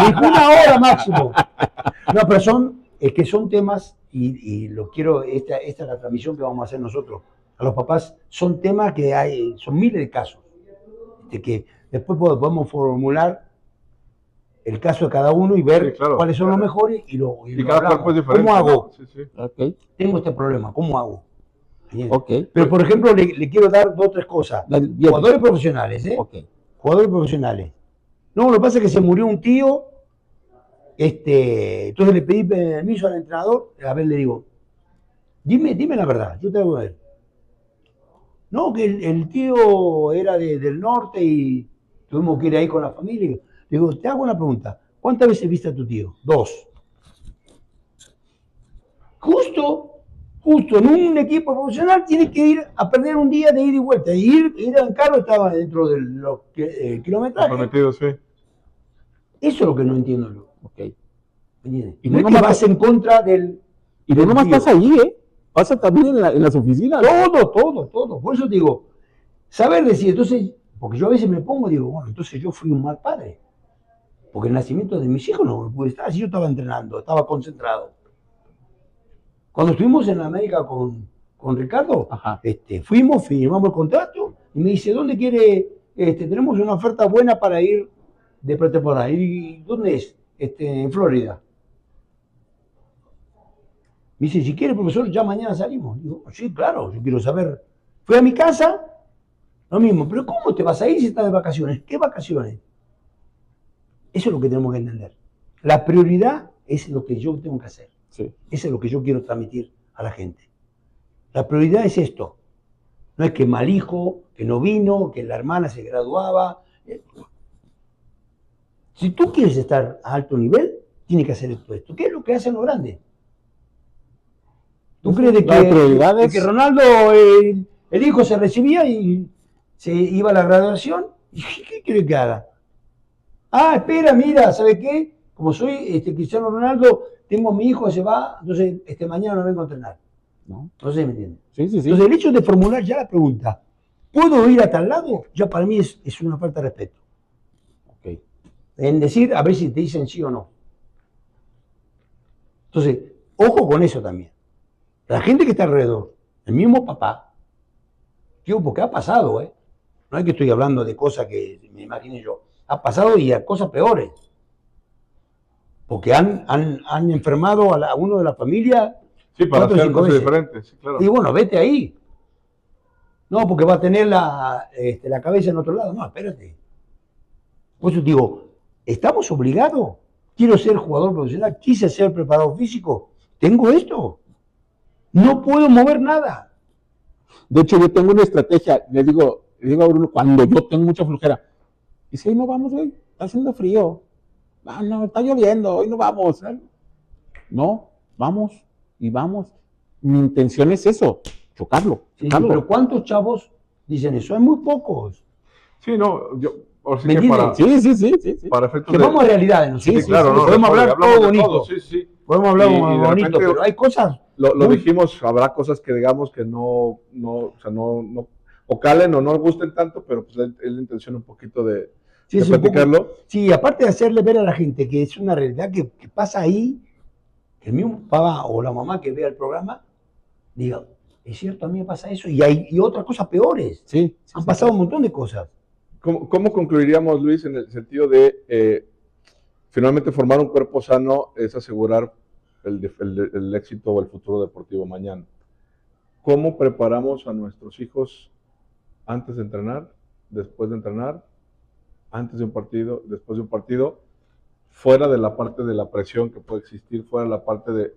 dijo 1 hora máximo. No, pero son temas, y lo quiero, esta es la transmisión que vamos a hacer nosotros a los papás, son temas que hay, son miles de casos, que después podemos formular el caso de cada uno y ver cuáles son los mejores y cada cuerpo es diferente. ¿Cómo hago? Sí. Okay. Tengo este problema, ¿cómo hago? Okay. Pero, por ejemplo, le quiero dar 2 o 3 cosas. Jugadores profesionales, Okay. Jugadores profesionales. No, lo que pasa es que se murió un tío, entonces le pedí permiso al entrenador, a ver, le digo, dime la verdad, yo te voy a ver. No, que el tío era del norte y tuvimos que ir ahí con la familia. Digo, te hago una pregunta. ¿Cuántas veces viste a tu tío? 2. Justo en un equipo profesional tienes que ir a perder un día de ida y vuelta. Ir en carro estaba dentro del kilometraje. Prometido, sí. Eso es lo que no entiendo yo. Okay. Y no es que vas en contra del... Y no nomás pasa allí, pasa también en las oficinas. Todo. Por eso digo, saber decir, entonces, porque yo a veces me pongo y digo, bueno, entonces yo fui un mal padre. Porque el nacimiento de mis hijos no pude estar, si yo estaba entrenando, estaba concentrado. Cuando estuvimos en América con Ricardo, fuimos, firmamos el contrato y me dice, ¿dónde quiere? Tenemos una oferta buena para ir de pretemporada. ¿Y dónde es? En Florida. Me dice, si quiere, profesor, ya mañana salimos. Digo, sí, claro, yo quiero saber. Fui a mi casa, lo mismo, pero ¿cómo te vas a ir si estás de vacaciones? ¿Qué vacaciones? Eso es lo que tenemos que entender. La prioridad es lo que yo tengo que hacer. Sí. Eso es lo que yo quiero transmitir a la gente. La prioridad es esto. No es que mal hijo, que no vino, que la hermana se graduaba. Si tú quieres estar a alto nivel, tienes que hacer esto. ¿Qué es lo que hacen los grandes? ¿Tú crees de que Ronaldo, el hijo se recibía y se iba a la graduación? ¿Y qué quiere que haga? Ah, espera, mira, ¿sabe qué? Como soy Cristiano Ronaldo, tengo a mi hijo, se va, entonces mañana no vengo a entrenar. ¿No? Entonces, ¿me entiendes? Sí. Entonces, el hecho de formular ya la pregunta, ¿puedo ir a tal lado? Ya para mí es una falta de respeto. Okay. En decir, a ver si te dicen sí o no. Entonces, ojo con eso también. La gente que está alrededor, el mismo papá, digo, porque ha pasado, ¿eh? No es que estoy hablando de cosas que me imagine yo. Ha pasado y a cosas peores. Porque han enfermado a uno de la familia. Sí, para hacer cosas diferentes, sí, claro. Y bueno, vete ahí. No, porque va a tener la cabeza en otro lado. No, espérate. Por eso digo, ¿estamos obligados? Quiero ser jugador profesional, quise ser preparador físico. ¿Tengo esto? No puedo mover nada. De hecho, yo tengo una estrategia. Le digo a Bruno, cuando yo tengo mucha flojera, dice, hoy no vamos, güey, está haciendo frío. Ah, no, está lloviendo, hoy no vamos. No, vamos y vamos. Mi intención es eso, chocarlo. Sí, pero ¿cuántos chavos dicen eso? Hay muy pocos. Sí, no, yo... ¿Me entiendes? Sí. Para efectos que vamos a realidades nosotros. Sí, claro. No, podemos hablar todo bonito. Sí. Podemos hablar bonito, pero hay cosas... Lo dijimos, habrá cosas que digamos que no o calen o no gusten tanto, pero pues es la intención un poquito de platicarlo. Sí, aparte de hacerle ver a la gente que es una realidad que pasa ahí, que el mismo papá o la mamá que vea el programa diga, es cierto, a mí me pasa eso, y hay otras cosas peores. Sí, han pasado un montón de cosas. ¿Cómo concluiríamos, Luis, en el sentido de finalmente formar un cuerpo sano es asegurar el éxito o el futuro deportivo mañana? ¿Cómo preparamos a nuestros hijos antes de entrenar, después de entrenar, antes de un partido, después de un partido, fuera de la parte de la presión que puede existir, fuera de la parte de,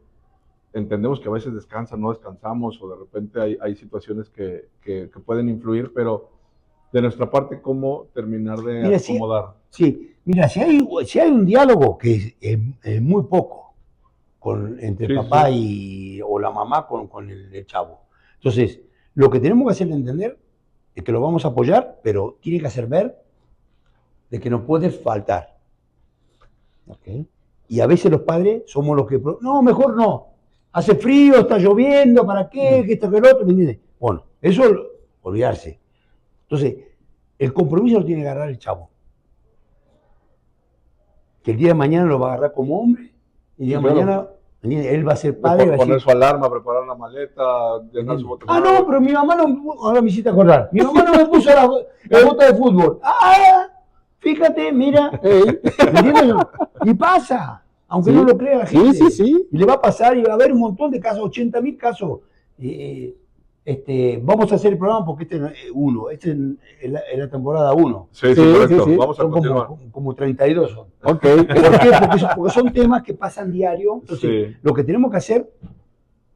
entendemos que a veces descansan, no descansamos, o de repente hay situaciones que pueden influir, pero de nuestra parte, ¿cómo terminar de acomodar? Sí, mira, si hay un diálogo, que es muy poco, entre papá o la mamá con el chavo. Entonces, lo que tenemos que hacerle entender es que lo vamos a apoyar, pero tiene que hacer ver de que no puede faltar. ¿Okay? Y a veces los padres somos los que... No, mejor no. Hace frío, está lloviendo, ¿para qué? Que esto, que lo otro, ¿me entiendes? Bueno, eso olvidarse. Entonces, el compromiso lo tiene que agarrar el chavo. Que el día de mañana lo va a agarrar como hombre, y el día de mañana él va a ser padre. Poner su alarma, preparar la maleta, llenar su bota. Ah, no, pero mi mamá no... Ahora me hiciste acordar. Mi mamá no me puso la bota de fútbol. Fíjate, mira. ¿Me entiendes? Y pasa, aunque no lo crea la gente. Sí. Y le va a pasar, y va a haber un montón de casos, 80.000 casos. Vamos a hacer el programa porque este es la temporada 1. Sí, correcto. Vamos a son continuar. como 32 son. Okay. ¿Por qué? Porque son temas que pasan diario. Entonces, lo que tenemos que hacer,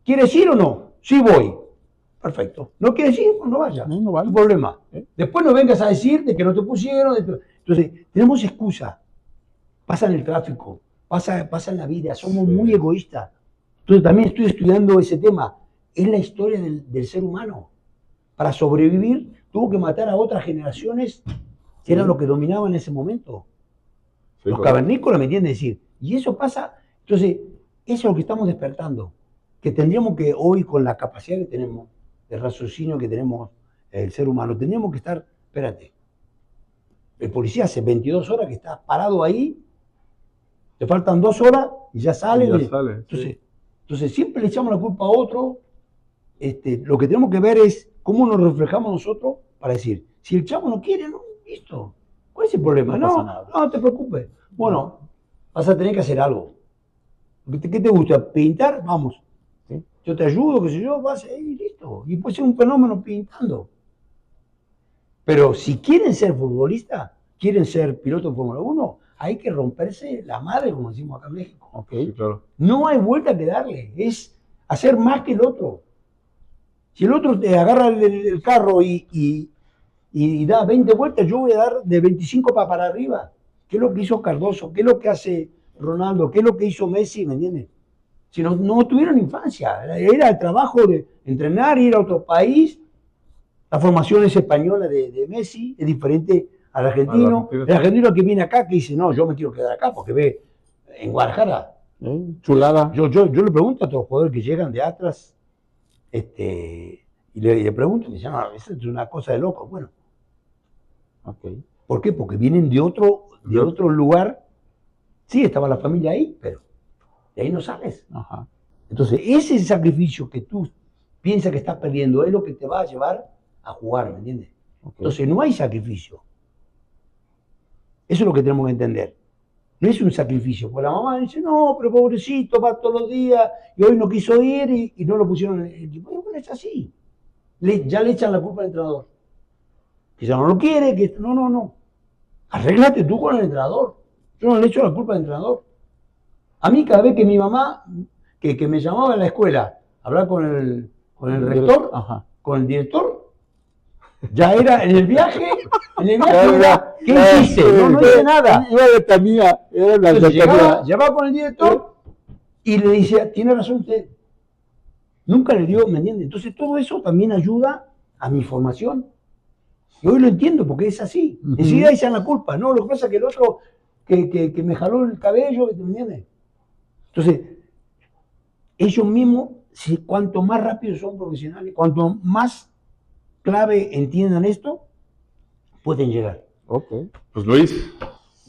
¿quieres ir o no? Sí voy. Perfecto. ¿No quieres ir? Pues no vayas. No hay problema. Después no vengas a decir de que no te pusieron. Entonces, tenemos excusa. Pasa en el tráfico, pasa en la vida, somos muy egoístas. Entonces, también estoy estudiando ese tema. Es la historia del ser humano. Para sobrevivir, tuvo que matar a otras generaciones que eran los que dominaban en ese momento. Los cavernícolas, ¿me entienden? Decir, y eso pasa. Entonces, eso es lo que estamos despertando. Que tendríamos que hoy, con la capacidad que tenemos, el raciocinio que tenemos el ser humano, tendríamos que estar, espérate, el policía hace 22 horas que está parado ahí, te faltan 2 horas y ya sale. Entonces, siempre le echamos la culpa a otro. Lo que tenemos que ver es cómo nos reflejamos nosotros para decir, si el chavo no quiere, no, listo. ¿Cuál es el problema? No te preocupes. Bueno, vas a tener que hacer algo. ¿Qué te gusta? ¿Pintar? Vamos. ¿Sí? Yo te ayudo, qué sé yo, vas ahí, listo. Y puede ser un fenómeno pintando. Pero si quieren ser futbolistas, quieren ser pilotos de Fórmula 1, hay que romperse la madre, como decimos acá en México. Okay. Sí, claro. No hay vuelta que darle. Es hacer más que el otro. Si el otro te agarra el carro y da 20 vueltas, yo voy a dar de 25 para arriba. ¿Qué es lo que hizo Cardoso? ¿Qué es lo que hace Ronaldo? ¿Qué es lo que hizo Messi? ¿Me entiendes? Si no tuvieron infancia, era el trabajo de entrenar, ir a otro país. La formación es española de Messi, es diferente al argentino. El argentino que viene acá, que dice, no, yo me quiero quedar acá, porque ve en Guadalajara. Chulada. Yo le pregunto a todos los jugadores que llegan de Atlas, y le pregunto, me dicen, no, eso es una cosa de loco. Bueno, Okay. ¿por qué? Porque vienen de otro lugar. Sí, estaba la familia ahí, pero de ahí no sales. Ajá. Entonces, ese sacrificio que tú piensas que estás perdiendo es lo que te va a llevar a jugar, ¿me entiendes? Okay. Entonces, no hay sacrificio. Eso es lo que tenemos que entender. No es un sacrificio. Porque la mamá dice, no, pero pobrecito, va todos los días y hoy no quiso ir y no lo pusieron en el equipo. Bueno, es así. Ya le echan la culpa al entrenador. Que ya no lo quiere, que no. Arréglate tú con el entrenador. Yo no le echo la culpa al entrenador. A mí cada vez que mi mamá, que me llamaba a la escuela a hablar con el rector, Ajá. con el director, ya era en el viaje era, ¿qué hiciste? No hice nada. Era letanía, era la Entonces letanía. llegaba con el director y le decía, tiene razón usted. Nunca le dio, ¿me entiende? Entonces todo eso también ayuda a mi formación. Y hoy lo entiendo porque es así. Enseguida echan la culpa. No, lo que pasa es que el otro que me jaló el cabello, ¿me entiendes? Entonces, ellos mismos, cuanto más rápido son profesionales, cuanto más clave entiendan esto, pueden llegar. Ok. Pues Luis,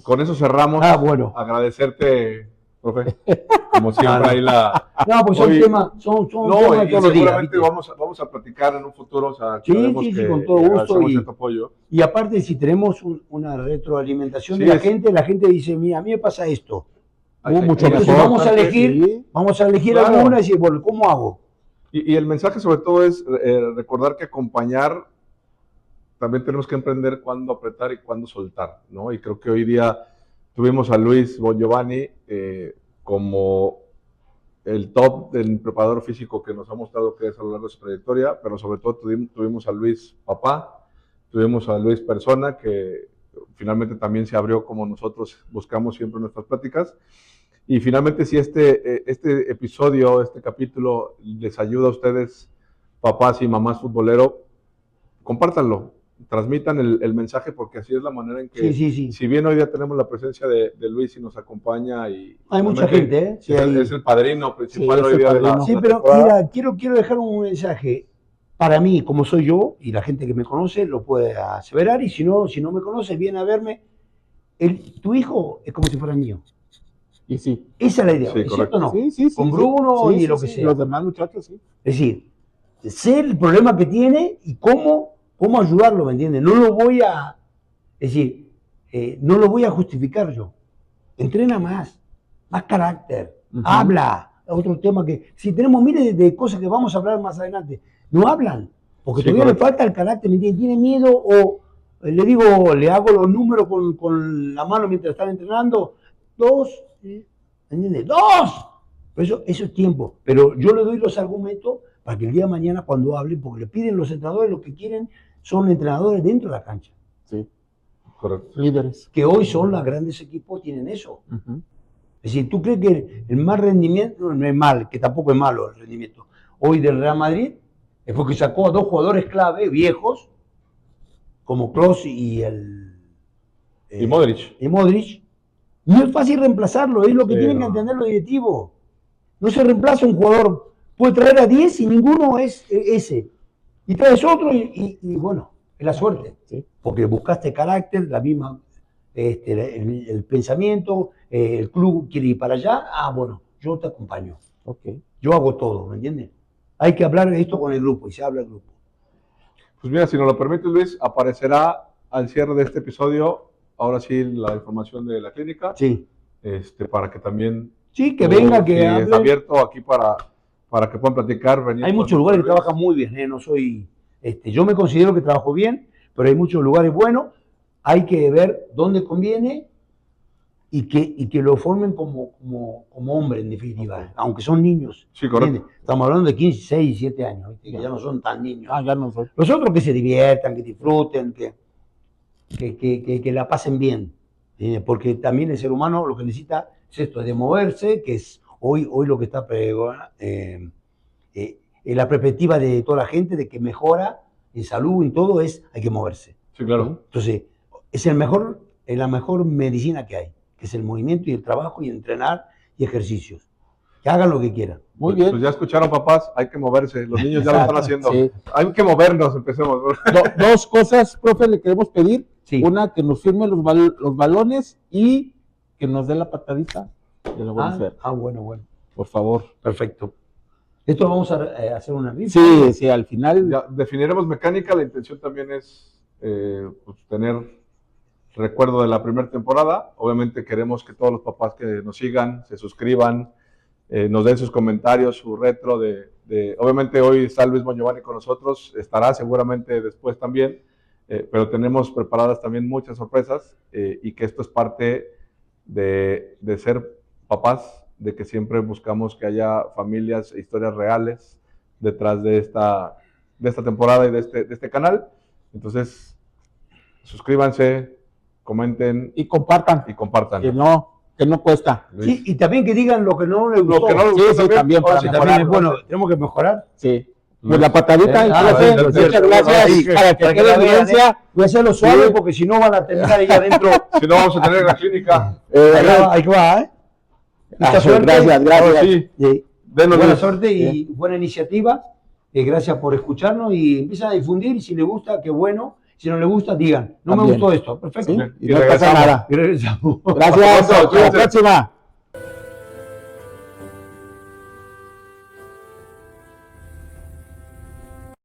con eso cerramos. Bueno. Agradecerte, profe. Como siempre, ahí la. No, pues son temas de todos los días. Seguramente vamos a platicar en un futuro. O sea, sí, con todo gusto. Y apoyo. Y aparte, si tenemos una retroalimentación de la gente dice, mira, a mí me pasa esto. Mucho Entonces mejor. vamos a elegir alguna y decir, bueno, ¿cómo hago? Y el mensaje sobre todo es recordar que acompañar, también tenemos que emprender cuándo apretar y cuándo soltar, ¿no? Y creo que hoy día tuvimos a Luis Bongiovanni como el top del preparador físico que nos ha mostrado que es a lo largo de su trayectoria, pero sobre todo tuvimos a Luis papá, tuvimos a Luis persona, que finalmente también se abrió como nosotros buscamos siempre en nuestras pláticas. Y finalmente, si este episodio, este capítulo les ayuda a ustedes, papás y mamás futbolero, compártanlo, transmitan el mensaje, porque así es la manera en que, si bien hoy día tenemos la presencia de Luis y nos acompaña, y hay mucha gente, ¿eh? Sí, es el padrino principal hoy día de la. Sí, pero mira, quiero dejar un mensaje. Para mí, como soy yo, y la gente que me conoce lo puede aseverar, y si no me conoce, viene a verme. Tu hijo es como si fuera mío. Y sí. Esa es la idea, sí, ¿es cierto o no? Sí, con Bruno y lo que sea. Los demás muchachos, sí. Es decir, sé el problema que tiene y cómo ayudarlo, ¿me entiendes? No lo voy a justificar yo. Entrena más carácter, habla. Otro tema que, si tenemos miles de cosas que vamos a hablar más adelante, no hablan, porque todavía le falta el carácter, ¿me entiendes? Tiene miedo, o le hago los números con la mano mientras están entrenando. 2, ¿me entiendes? 2. Eso es tiempo. Pero yo le doy los argumentos para que el día de mañana, cuando hablen, porque le piden los entrenadores, lo que quieren son entrenadores dentro de la cancha. Sí. Correcto. Líderes. Que hoy son los grandes equipos, tienen eso. Es decir, ¿tú crees que el mal rendimiento, no es mal, que tampoco es malo el rendimiento, hoy del Real Madrid, es porque sacó a 2 jugadores clave, viejos, como Kroos y Modric? No es fácil reemplazarlo, es lo que tienen que entender los directivos. No se reemplaza un jugador, puede traer a 10 y ninguno es ese. Y traes otro y bueno, es la suerte. Sí. Porque buscaste carácter, la misma, el pensamiento, el club quiere ir para allá, bueno, yo te acompaño. Okay. Yo hago todo, ¿me entiendes? Hay que hablar de esto con el grupo, y se habla el grupo. Pues mira, si nos lo permite Luis, aparecerá al cierre de este episodio, ahora sí, la información de la clínica. Sí. Para que también. Sí, que venga, que hable. Está abierto aquí para que puedan platicar. Hay muchos lugares que trabajan muy bien, no soy. Yo me considero que trabajo bien, pero hay muchos lugares buenos. Hay que ver dónde conviene y que lo formen como hombre, en definitiva, aunque son niños. Sí, correcto. ¿Entiendes? Estamos hablando de 15, 6, 7 años, ¿viste? Que ya no son tan niños. Ya no soy. Los otros que se diviertan, que disfruten, que la pasen bien. Porque también el ser humano lo que necesita es esto, de moverse, que es hoy lo que está en la perspectiva de toda la gente, de que mejora en salud, en todo, hay que moverse. Sí, claro. Entonces, es la mejor medicina que hay, que es el movimiento y el trabajo y entrenar y ejercicios. Que hagan lo que quieran. Muy bien. Pues ya escucharon, papás, hay que moverse. Los niños ya lo están haciendo. Sí. Hay que movernos, empecemos. Dos cosas, profe, le queremos pedir. Sí. Una, que nos firme los balones y que nos dé la patadita de la buena suerte. Bueno. Por favor. Perfecto. ¿Esto lo vamos a hacer una rifa? Sí, al final. Ya definiremos mecánica. La intención también es pues, tener recuerdo de la primera temporada. Obviamente queremos que todos los papás que nos sigan, se suscriban, nos den sus comentarios, su retro obviamente hoy está Luis Moñovani con nosotros, estará seguramente después también, pero tenemos preparadas también muchas sorpresas y que esto es parte de ser papás, de que siempre buscamos que haya familias e historias reales detrás de esta temporada y de este canal. Entonces, suscríbanse, comenten Y compartan. Que no cuesta. Sí, y también que digan lo que no les gustó. Lo que no les gustó también para Sí, mejorar. también es bueno, tenemos que mejorar. Sí. Pues la patadita, sí, muchas gracias. sí, Para que para que quede la vean, evidencia. Voy a hacerlo suave Sí. porque si no van a terminar ahí adentro. Si no, vamos a tener la clínica. Ahí va, ¿eh? Mucha suerte. Gracias. Ahora sí, denos Buena luz. suerte y buena iniciativa. Gracias por escucharnos y empiezan a difundir. Si les gusta, qué bueno. Si no les gusta, digan, no También. me gustó esto. Perfecto. Sí, Y y no pasa regresamos. nada. Y regresamos. Gracias. Hasta pronto, Hasta la próxima.